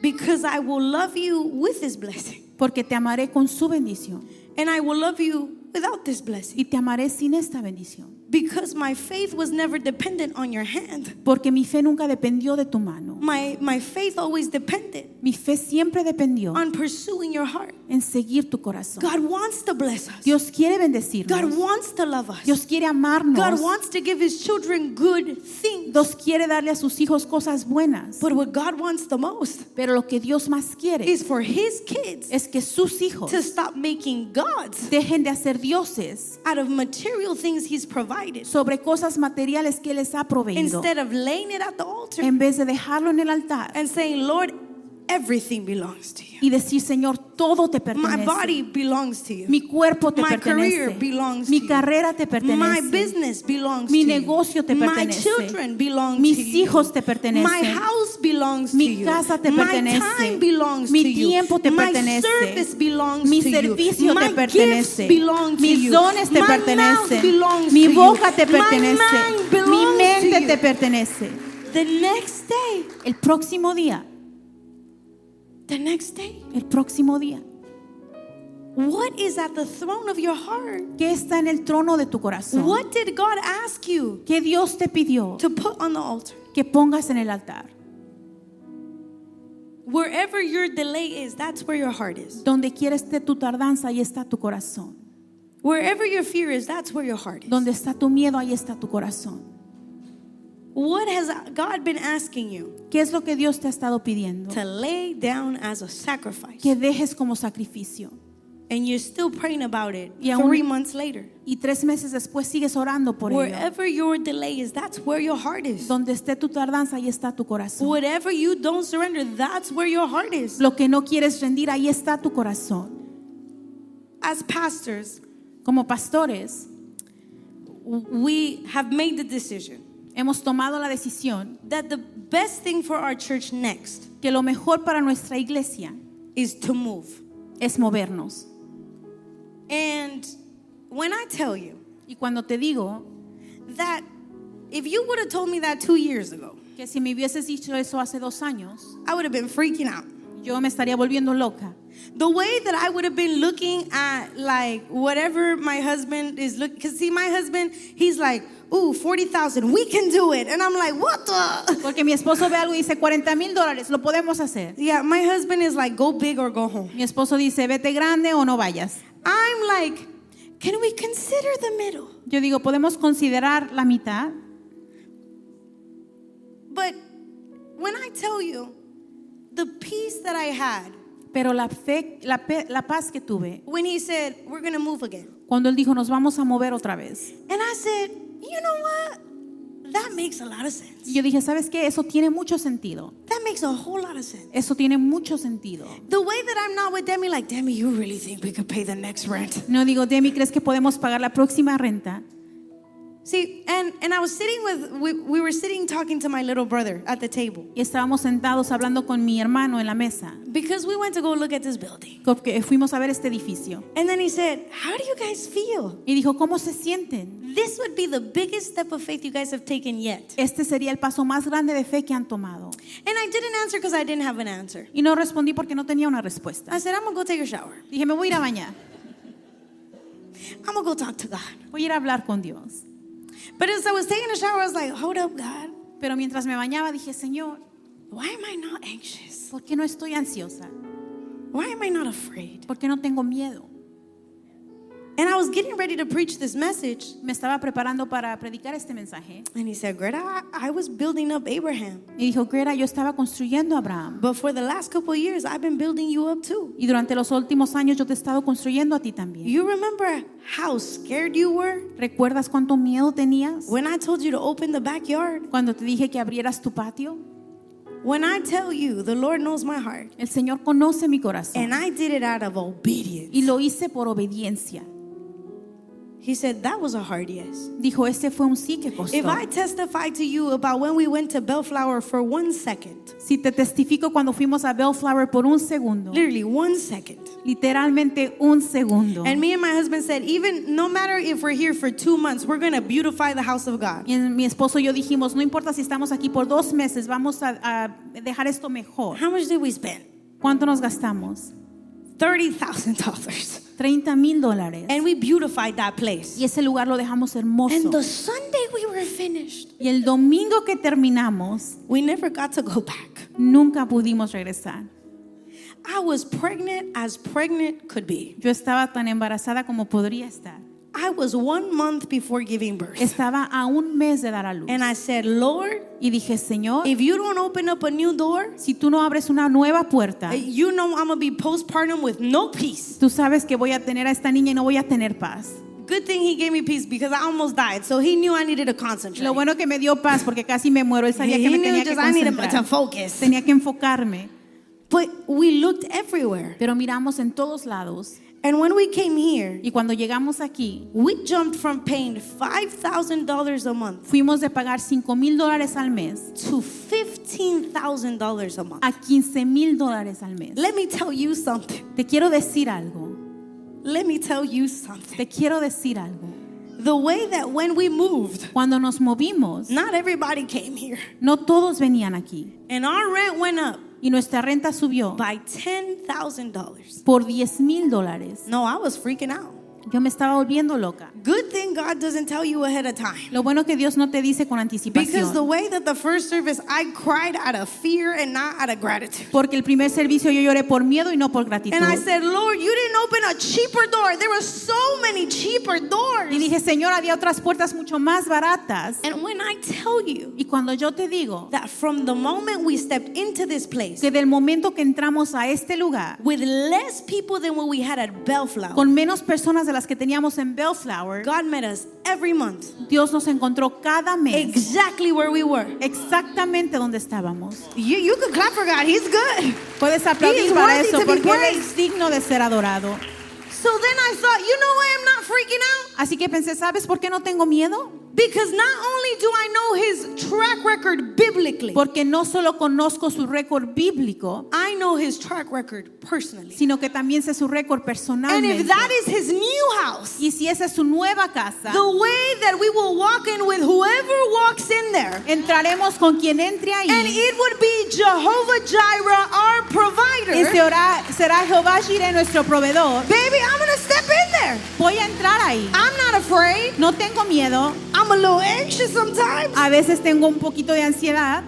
Because I will love you with this blessing, Porque te amaré con su bendición and I will love you without this blessing. y te amaré sin esta bendición. Because my faith was never dependent on your hand. Porque mi fe nunca dependió de tu mano. My faith always depended Mi fe siempre dependió on pursuing your heart. en seguir tu corazón. God wants to bless us. Dios quiere God bendecirnos. wants to love us. Dios quiere God amarnos. wants to give His children good things. Dios quiere darle a sus hijos cosas buenas. But what God wants the most Pero lo que Dios más quiere is for His kids es que sus hijos to stop making gods dejen de hacer dioses out of material things He's provided, sobre cosas materiales que Él les ha proveído, instead of laying it at the altar en vez de dejarlo en el altar and saying, Lord, everything belongs to you. y decir, Señor, todo te My pertenece. body belongs to you. Mi cuerpo te My career pertenece. belongs Mi to you. carrera te My pertenece. business belongs Mi to you. negocio te My pertenece. children belong Mis to you. hijos te pertenecen. My house belongs to Mi you. casa te My pertenece. time belongs Mi to you. tiempo te My pertenece. service belongs Mi to servicio you. te My pertenece. gifts belong to Mis you. dones te My pertenecen. mouth belongs Mi to you. boca te My pertenece. mind Mi belongs mente to te you. pertenece. The next day, El próximo día, the next day, el próximo día, what is at the throne of your heart? ¿qué está en el trono de tu corazón? What did God ask you ¿Qué Dios te pidió to put on the altar? que pongas en el altar? Wherever your delay is, that's where your heart is. Donde quiera esté tu tardanza, ahí está tu corazón. Wherever your fear is, that's where your heart is. Donde está tu miedo, ahí está tu corazón. What has God been asking you ¿Qué es lo que Dios te ha estado pidiendo? to lay down as a sacrifice? Que dejes como sacrificio. And you're still praying about it Y aún- 3 months later. Y 3 meses después sigues orando por ello. Wherever your delay is, that's where your heart is. Donde esté tu tardanza, ahí está tu corazón. Whatever you don't surrender, that's where your heart is. Lo que no quieres rendir, ahí está tu corazón. As pastors, Como pastores, we have made the decision hemos tomado la decisión that the best thing for our church next que lo mejor para nuestra iglesia is to move. es movernos. And when I tell you Y cuando te digo that if you would have told me that 2 years ago, que si me hubieses dicho eso hace 2 años, I would have been freaking out. yo me estaría volviendo loca. The way that I would have been looking at like whatever my husband is looking, because see, my husband, he's like, ooh, 40,000, we can do it. And I'm like, what the? Porque mi esposo ve algo y dice $40,000, lo podemos hacer. Yeah, my husband is like, go big or go home. Mi esposo dice, vete grande o no vayas. I'm like, can we consider the middle? Yo digo, podemos considerar la mitad. But when I tell you the peace that I had Pero la paz que tuve when he said, we're going to move again. cuando él dijo, nos vamos a mover otra vez. And I said, you know what? That makes a lot of sense. Y yo dije, ¿sabes qué? Eso tiene mucho sentido. That makes a whole lot of sense. Eso tiene mucho sentido. The way that I'm not with Demi, like, Demi, you really think we could pay the next rent? No digo, Demi, ¿crees que podemos pagar la próxima renta? See, and I was sitting we were sitting talking to my little brother at the table Y estábamos sentados hablando con mi hermano en la mesa, because we went to go look at this building. porque fuimos a ver este edificio. And then he said, how do you guys feel? Y dijo, ¿cómo se sienten? This would be the biggest step of faith you guys have taken yet. Este sería el paso más grande de fe que han tomado. And I didn't answer because I didn't have an answer. Y no respondí porque no tenía una respuesta. I said, I'm going to go take a shower. Dije, me voy a ir a bañar. I'm going to go talk to God. Voy a ir a hablar con Dios. But as I was taking a shower, I was like, hold up, God. Pero mientras me bañaba dije, Señor, Why am I not anxious? ¿por qué no estoy ansiosa? Why am I not afraid? ¿Por qué no tengo miedo? And I was getting ready to preach this message. Me estaba preparando para predicar este mensaje. And he said, Greta, I was building up Abraham. Y dijo, Greta, yo estaba construyendo a Abraham. But for the last couple of years, I've been building you up too. Y durante los últimos años yo te he estado construyendo a ti también. You remember how scared you were ¿Recuerdas cuánto miedo tenías when I told you to open the backyard? cuando te dije que abrieras tu patio? When I tell you, the Lord knows my heart. El Señor conoce mi corazón. And I did it out of obedience. Y lo hice por obediencia. He said, that was a hard yes. Dijo, ese fue un sí que costó. If I testify to you about when we went to Bellflower for 1 second, Si te testifico cuando fuimos a Bellflower por un segundo, literally 1 second. literalmente un segundo. And me and my husband said, even no matter if we're here for 2 months, we're going to beautify the house of God. Y mi esposo y yo dijimos, no importa si estamos aquí por 2 meses, vamos a dejar esto mejor. How much did we spend? ¿Cuánto nos gastamos? $30,000. $30,000. And we beautified that place. Y ese lugar lo dejamos hermoso. And the Sunday we were finished, Y el domingo que terminamos, we never got to go back. nunca pudimos regresar. I was pregnant as pregnant could be. Yo estaba tan embarazada como podría estar. I was 1 month before giving birth. Estaba a un mes de dar a luz. And I said, Lord, Y dije, Señor, if you don't open up a new door, si tú no abres una nueva puerta, you know I'm going to be postpartum with no peace. tú sabes que voy a tener a esta niña y no voy a tener paz. Good thing he gave me peace because I almost died. So he knew I needed to concentrate. Lo bueno que me dio paz porque casi me muero. Él sabía que He me knew tenía que just I needed to concentrar. focus. Tenía que enfocarme. But we looked everywhere. Pero miramos en todos lados. And when we came here, Y cuando llegamos aquí, we jumped from paying $5,000 a month fuimos de pagar $5,000 al mes to $15,000 a month. a $15,000 al mes. Let me tell you something. Te quiero decir algo. Let me tell you something. Te quiero decir algo. The way that when we moved, Cuando nos movimos, not everybody came here. no todos venían aquí. And our rent went up Y nuestra renta subió by $10,000. por $10,000. No, I was freaking out. Yo me estaba volviendo loca. Good thing God doesn't tell you ahead of time. Lo bueno que Dios no te dice con Because the anticipación. way that the first service, I cried out of fear and not out of gratitude. Porque el primer servicio yo lloré por miedo y no por gratitud. And I said, Lord, you didn't open a cheaper door. There were so many cheap cheaper doors. Y dije, Señor, había otras puertas mucho más baratas. And when I tell you Y cuando yo te digo that from the moment we stepped into this place, que del momento que entramos a este lugar, with less people than what we had at Bellflower, con menos personas de las que teníamos en Bellflower, God met us every month, Dios nos encontró cada mes exactly where we were. exactamente donde estábamos. You could clap for God. He's good. Puedes He is aplaudir para worthy eso to be porque Él praised. es digno de ser adorado. So then I thought, you know why I'm not freaking out? Así que pensé, ¿sabes por qué no tengo miedo? Because not only do I know his track record biblically, Porque no solo conozco su récord bíblico, I know his track record personally. sino que también sé su récord And personalmente. if that is his new house, Y si esa es su nueva casa, the way that we will walk in with whoever walks in there, entraremos con quien entre ahí. and it would be Jehovah Jireh, our provider. Y será Jehová Jireh nuestro proveedor. Baby, I'm gonna step in there. Voy a entrar ahí. I'm not afraid. No tengo miedo. I'm a little anxious sometimes. A veces tengo un poquito de ansiedad.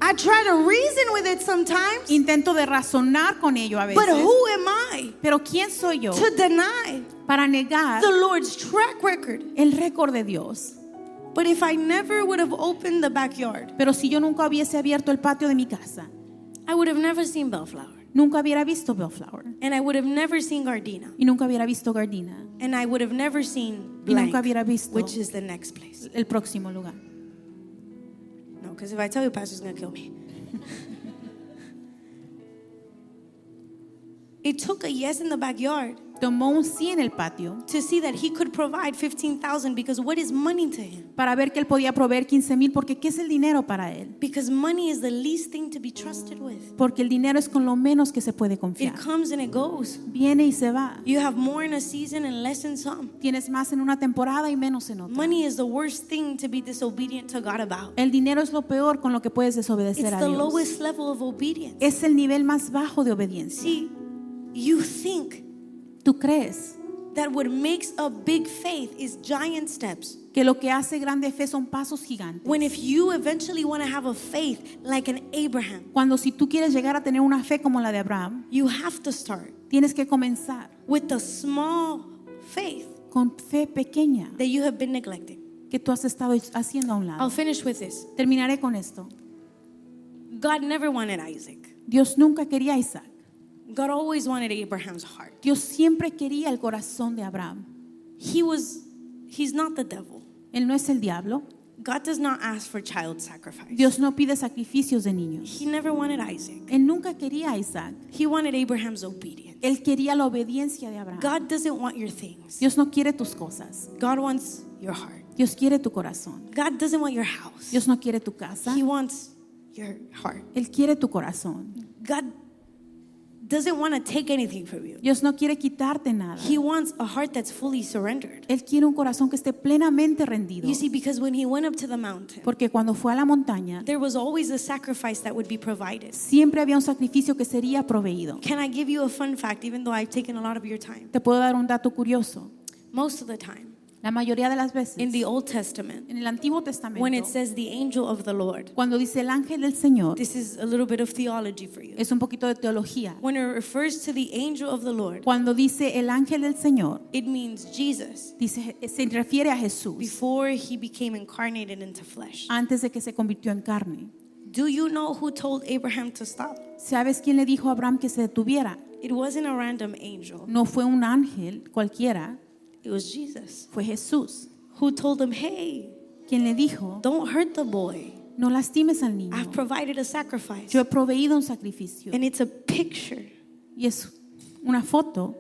I try to reason with it sometimes. Intento de razonar con ello a But veces. who am I Pero ¿quién soy yo to deny para negar the Lord's track record? el récord de Dios? But if I never would have opened the backyard, Pero si yo nunca hubiese abierto el patio de mi casa, I would have never seen Bellflower. nunca hubiera visto Bellflower. And I would have never seen Gardena. Y nunca hubiera visto Gardena. And I would have never seen Y blank, nunca hubiera visto which is the next place. el próximo lugar. No, because if I tell you, Pastor's going to kill me. It took a yes in the backyard Tomó un sí en el patio to see that he could provide 15,000 because what is money to him? para ver que él podía proveer 15,000 porque ¿qué es el dinero para él? Because money is the least thing to be trusted with. Porque el dinero es con lo menos que se puede It confiar. comes and it goes. Viene y se va. You have more in a season and less in some. Tienes más en una temporada y menos en otra. Money is the worst thing to be disobedient to God about. El dinero es lo peor con lo que puedes desobedecer It's a the Dios. lowest level of obedience. Es el nivel más bajo de obediencia. See, you think ¿Tú crees that what makes a big faith is giant steps? que lo que hace grande fe son pasos gigantes? When if you eventually want to have a faith like an Abraham, Cuando si tú quieres llegar a tener una fe como la de Abraham, you have to start tienes que comenzar with the small faith con fe pequeña that you have been neglecting. que tú has estado haciendo a un I'll lado. finish with this. Terminaré con esto. God never wanted Isaac. Dios nunca quería a Isaac. God always wanted Abraham's heart. Dios siempre quería el corazón de Abraham. He's not the devil. Él no es el diablo. God does not ask for child sacrifice. Dios no pide sacrificios de niños. He never wanted Isaac. Él nunca quería a Isaac. He wanted Abraham's obedience. Él quería la obediencia de Abraham. God doesn't want your things. Dios no quiere tus cosas. God wants your heart. Dios quiere tu corazón. God doesn't want your house. Dios no quiere tu casa. He wants your heart. Él quiere tu corazón. God doesn't want to take anything from you. Dios no quiere quitarte nada. He wants a heart that's fully surrendered. Él quiere un corazón que esté plenamente rendido. You see, because when he went up to the mountain, Porque cuando fue a la montaña, there was always a sacrifice that would be provided. siempre había un sacrificio que sería proveído. Can I give you a fun fact, even though I've taken a lot of your time? Te puedo dar un dato curioso. Most of the time, La mayoría de las veces, in the Old Testament, en el Antiguo when it Testamento, says the angel of the Lord, cuando dice el ángel del Señor, this is a little bit of theology for you. es un poquito de teología. When it refers to the angel of the Lord, Cuando dice el ángel del Señor, it means Jesus se refiere a Jesús before he became incarnated into flesh. antes de que se convirtió en carne. Do you know who told Abraham to stop? ¿Sabes quién le dijo a Abraham que se detuviera? It wasn't a random angel. No fue un ángel cualquiera, It was Jesus fue Jesús who told him, hey, quien le dijo, don't hurt the boy. no lastimes al niño. I've provided a sacrifice. Yo he proveído un sacrificio. And it's a picture Y es una foto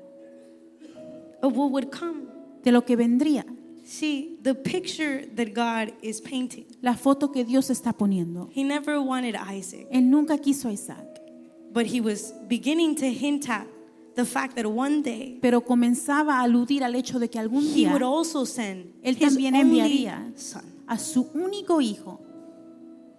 of what would come. de lo que vendría. See, the picture that God is painting. La foto que Dios está poniendo. He never wanted Isaac, Él nunca quiso a Isaac, but he was beginning to hint at the fact that one day pero comenzaba a aludir al hecho de que algún he día would also send Él his también only enviaría son a su único hijo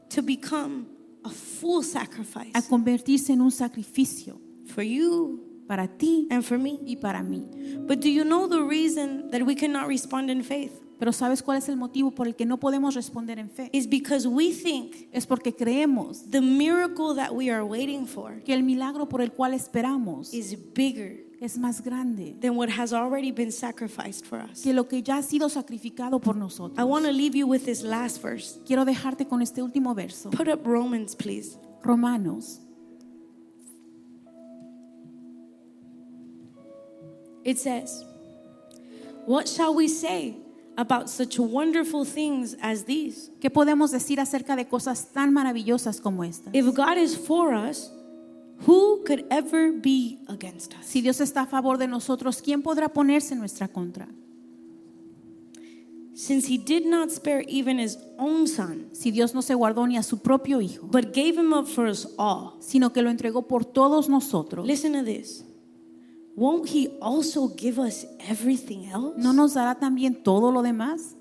to become a full sacrifice a convertirse en un sacrificio for you para ti and for me. y para mí. But do you know the reason that we cannot respond in faith? Pero ¿sabes cuál es el motivo por el que no podemos responder en fe? is because we think Es porque creemos the miracle that we are waiting for que el milagro por el cual esperamos is bigger es más grande than what has already been sacrificed for us. que lo que ya ha sido sacrificado por I nosotros. want to leave you with this last verse. Quiero dejarte con este último verso. Put up Romans, please. Romanos. It says, "What shall we say about such wonderful things as these? ¿Qué podemos decir acerca de cosas tan maravillosas como esta? If God is for us, who could ever be against us?" Si Dios está a favor de nosotros, ¿quién podrá ponerse en nuestra contra? Since he did not spare even his own son, Si Dios no se guardó ni a su propio Hijo, but gave him up for us all. sino que lo entregó por todos nosotros, Listen to this. Won't he also give us everything else? ¿no nos dará también todo lo demás?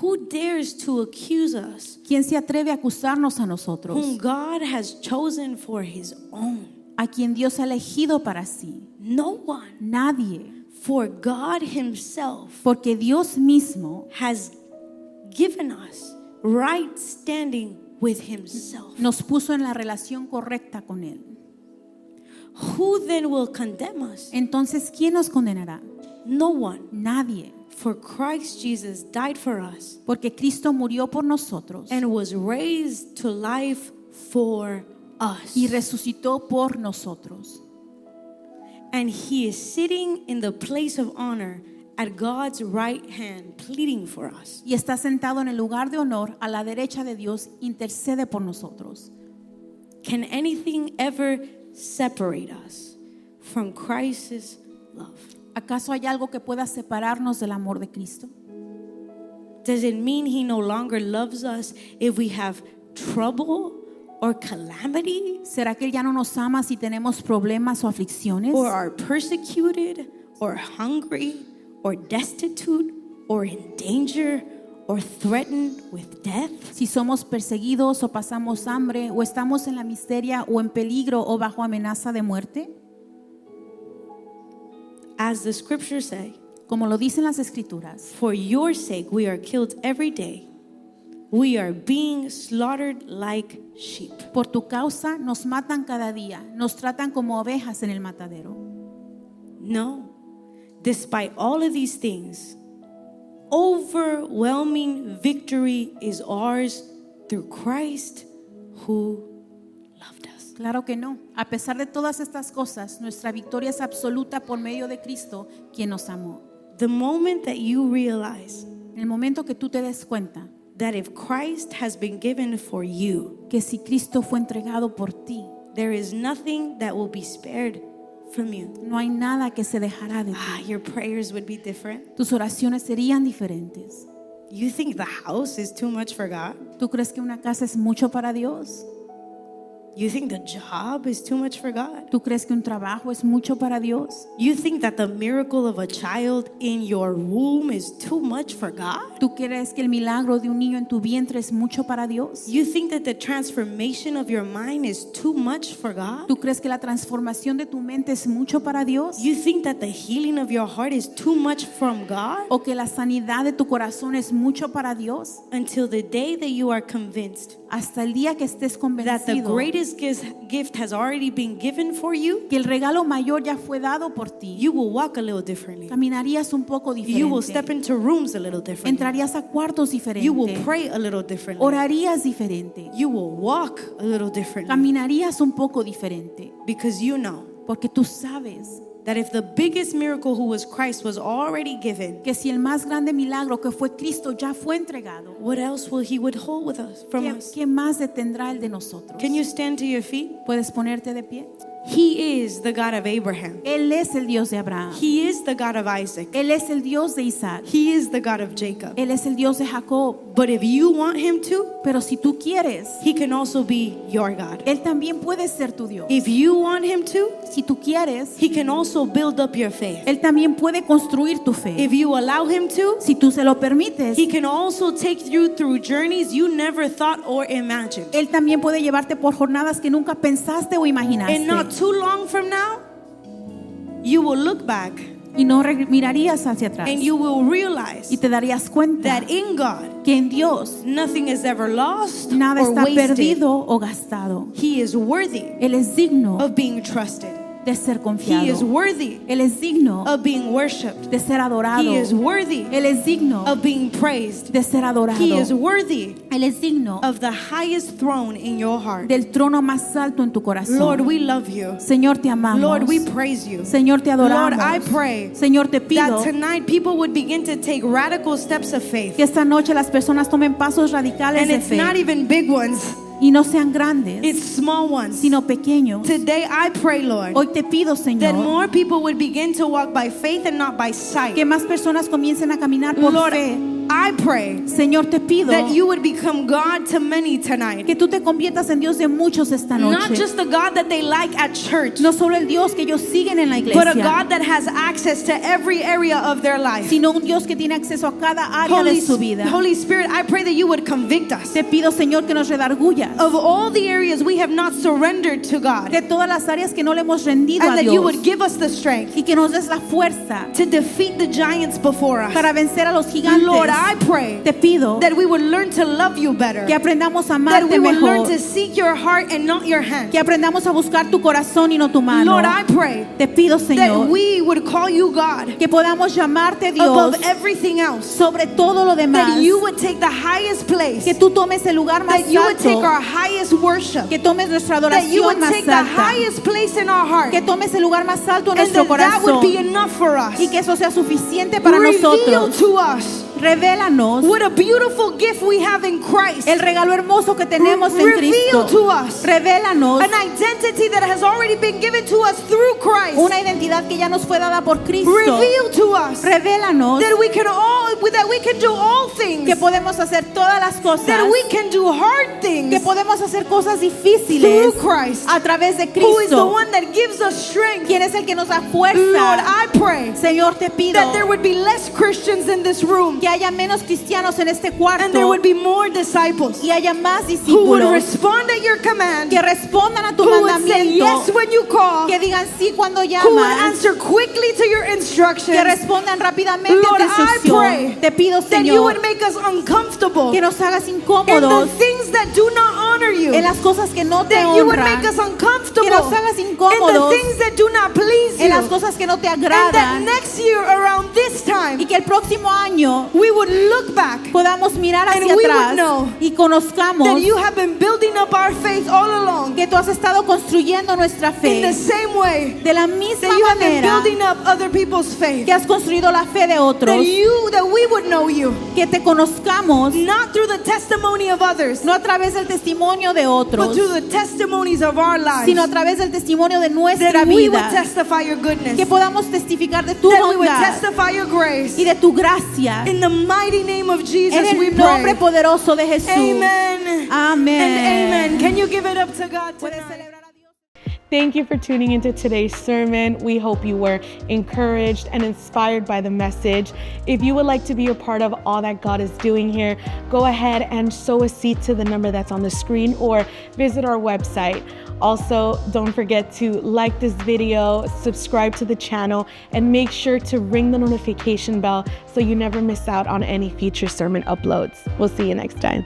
Who dares to accuse us, ¿Quién se atreve a acusarnos a nosotros, whom God has chosen for his own? a quien Dios ha elegido para sí? No one. Nadie, For God himself porque Dios mismo has given us right standing with himself. nos puso en la relación correcta con Él. Who then will condemn us? Entonces, ¿quién nos condenará? No one. Nadie, For Christ Jesus died for us porque Cristo murió por nosotros and was raised to life for us. y resucitó por nosotros. And he is sitting in the place of honor at God's right hand, pleading for us. Y está sentado en el lugar de honor a la derecha de Dios, intercede por nosotros. Can anything ever separate us from Christ's love? ¿Acaso hay algo que pueda separarnos del amor de Cristo? Does it mean he no longer loves us if we have trouble or calamity, ¿Será que Él ya no nos ama si tenemos problemas o aflicciones? or are persecuted, or hungry, or destitute, or in danger, or threatened with death? Si somos perseguidos o pasamos hambre o estamos en la miseria o en peligro o bajo amenaza de muerte? As the scriptures say, Como lo dicen las Escrituras, for your sake we are killed every day. We are being slaughtered like sheep. por tu causa nos matan cada día, nos tratan como ovejas en el matadero. No, despite all of these things, overwhelming victory is ours through Christ who loved us. Claro que no. A pesar de todas estas cosas, nuestra victoria es absoluta por medio de Cristo, quien nos amó. The moment that you realize En el momento que tú te des cuenta that if Christ has been given for you, que si Cristo fue entregado por ti, there is nothing that will be spared from you. no hay nada que se dejará de ti. Your prayers would be different. Tus oraciones serían diferentes. You think the house is too much for God? ¿Tú crees que una casa es mucho para Dios? You think the job is too much for God? ¿Tú crees que un trabajo es mucho para Dios? You think that the miracle of a child in your womb is too much for God? ¿Tú crees que el milagro de un niño en tu vientre es mucho para Dios? You think that the transformation of your mind is too much for God? ¿Tú crees que la transformación de tu mente es mucho para Dios? You think that the healing of your heart is too much from God? ¿O que la sanidad de tu corazón es mucho para Dios? Until the day that you are convinced Hasta el día que estés that the convencido greatest gift has already been given for you, que el regalo mayor ya fue dado por ti, you will walk a little differently. caminarías un poco You will step diferente, into rooms a little differently. entrarías a cuartos You will diferentes, pray a little differently. orarías diferente, You will walk a little differently. caminarías un poco diferente, Because you know porque tú sabes that if the biggest miracle who was Christ was already given, que si el más grande milagro que fue Cristo ya fue entregado, what else will he withhold with us from us? ¿qué más detendrá el de nosotros? Can you stand to your feet? ¿Puedes ponerte de pie? He is the God of Abraham. Él es el Dios de Abraham. He is the God of Isaac. Él es el Dios de Isaac. He is the God of Jacob. Él es el Dios de Jacob. But if you want him to, Pero si tú quieres, he can also be your God. Él también puede ser tu Dios. If you want him to, Si tú quieres, he can also build up your faith. Él también puede construir tu fe. If you allow him to, Si tú se lo permites, he can also take you through journeys you never thought or imagined. Él también puede llevarte por jornadas que nunca pensaste o imaginaste. And not too long from now, you will look back y no mirarías hacia atrás. And you will realize Y te darías cuenta that in God, que en Dios nothing is ever lost nada or está wasted. perdido o gastado. He is worthy Él es digno of being trusted. de ser He is confiado. worthy Él es digno of being worshipped. de ser adorado. He is worthy Él es digno of being praised. de ser adorado. He is worthy Él es digno of the highest throne in your heart. del trono más alto en tu corazón. Lord, we love you. Señor, te amamos. Lord, we praise you. Señor, te adoramos. Lord, I pray Señor, te pido that tonight people would begin to take radical steps of faith. que esta noche las personas tomen pasos radicales And de it's not fe even big ones, y no sean grandes, it's small ones. sino pequeños. Today I pray, Lord, Hoy te pido, that Señor, more people would begin to walk by faith and not by sight. que más personas comiencen a caminar por Lord, fe. I pray Señor, te pido that you would become God to many tonight. que tú te conviertas en Dios de muchos esta Not noche. just the God that they like at church, No solo el Dios que ellos siguen en la but a iglesia, God that has access to every area of their life. sino un Dios que tiene acceso a cada área de su vida. Holy Spirit, I pray that you would convict us Te pido, Señor, que nos redargullas of all the areas we have not surrendered to God, de todas las áreas que no le hemos rendido and a that you Dios would give us the strength y que nos des la fuerza to defeat the giants before us. para vencer a los gigantes. Lord, I pray Te pido that we would learn to love you better, que aprendamos a that we amarte would learn mejor, to seek your heart and not your hand. que aprendamos a buscar tu corazón y no tu mano. Lord, I pray Te pido, that Señor, we would call you God que podamos llamarte Dios above everything else, sobre todo lo demás, that you would take the highest place, que tú tomes el lugar más that you would take alto, our highest worship, que tomes nuestra that you adoración would más take the alta, highest place in our heart, que tomes el lugar más alto en and nuestro that would be corazón enough for us. y que eso sea suficiente para Reveal nosotros. to us Revélanos what a beautiful gift we have in Christ. el regalo hermoso que tenemos en Reveal Cristo. to us Revélanos an identity that has already been given to us through Christ. una identidad que ya nos fue dada por Cristo. Reveal to us Revélanos that we can do all things, que podemos hacer todas las cosas, that we can do hard things que podemos hacer cosas difíciles through Christ, a través de who is the Cristo, one that gives us strength. quien es el que nos da Lord, fuerza. I pray Señor, te pido that there would be less Christians in this room, que haya menos cristianos en este and there cuarto would be more disciples y haya más who would discípulos respond at your command, que respondan a tu who would say mandamiento, yes when you call, que digan sí cuando who would llamas, answer quickly to your instructions, que respondan rápidamente a Lord, tu I instrucción. pray Te pido, that you Señor, would make us uncomfortable que nos hagas in the incómodos things that do not honor you, en las cosas que no te that you would make honran, us uncomfortable que nos hagas in the incómodos things that do not please en las you, cosas que no te and that agradan, next year around this time y que el próximo año we would look back podamos mirar and hacia we would atrás know y conozcamos that you have been building up our faith all along que tú has estado construyendo nuestra in the fe same way de la misma that you have been manera building up other people's faith, que has construido la fe de otros, that we would know you que te conozcamos not through the testimony of others, no a través del testimonio de but otros, through the testimonies of our lives, sino a través del testimonio de nuestra that we would vida, testify your goodness, que podamos testificar de tu that we would bondad testify your grace. y de tu gracia. In the mighty name of En Jesus we el nombre pray. poderoso de Jesús. Amen. Amén. And amen. Can you give it up to God Puedes tonight? celebrar a Dios. Thank you for tuning into today's sermon. We hope you were encouraged and inspired by the message. If you would like to be a part of all that God is doing here, go ahead and sow a seed to the number that's on the screen or visit our website. Also, don't forget to like this video, subscribe to the channel, and make sure to ring the notification bell so you never miss out on any future sermon uploads. We'll see you next time.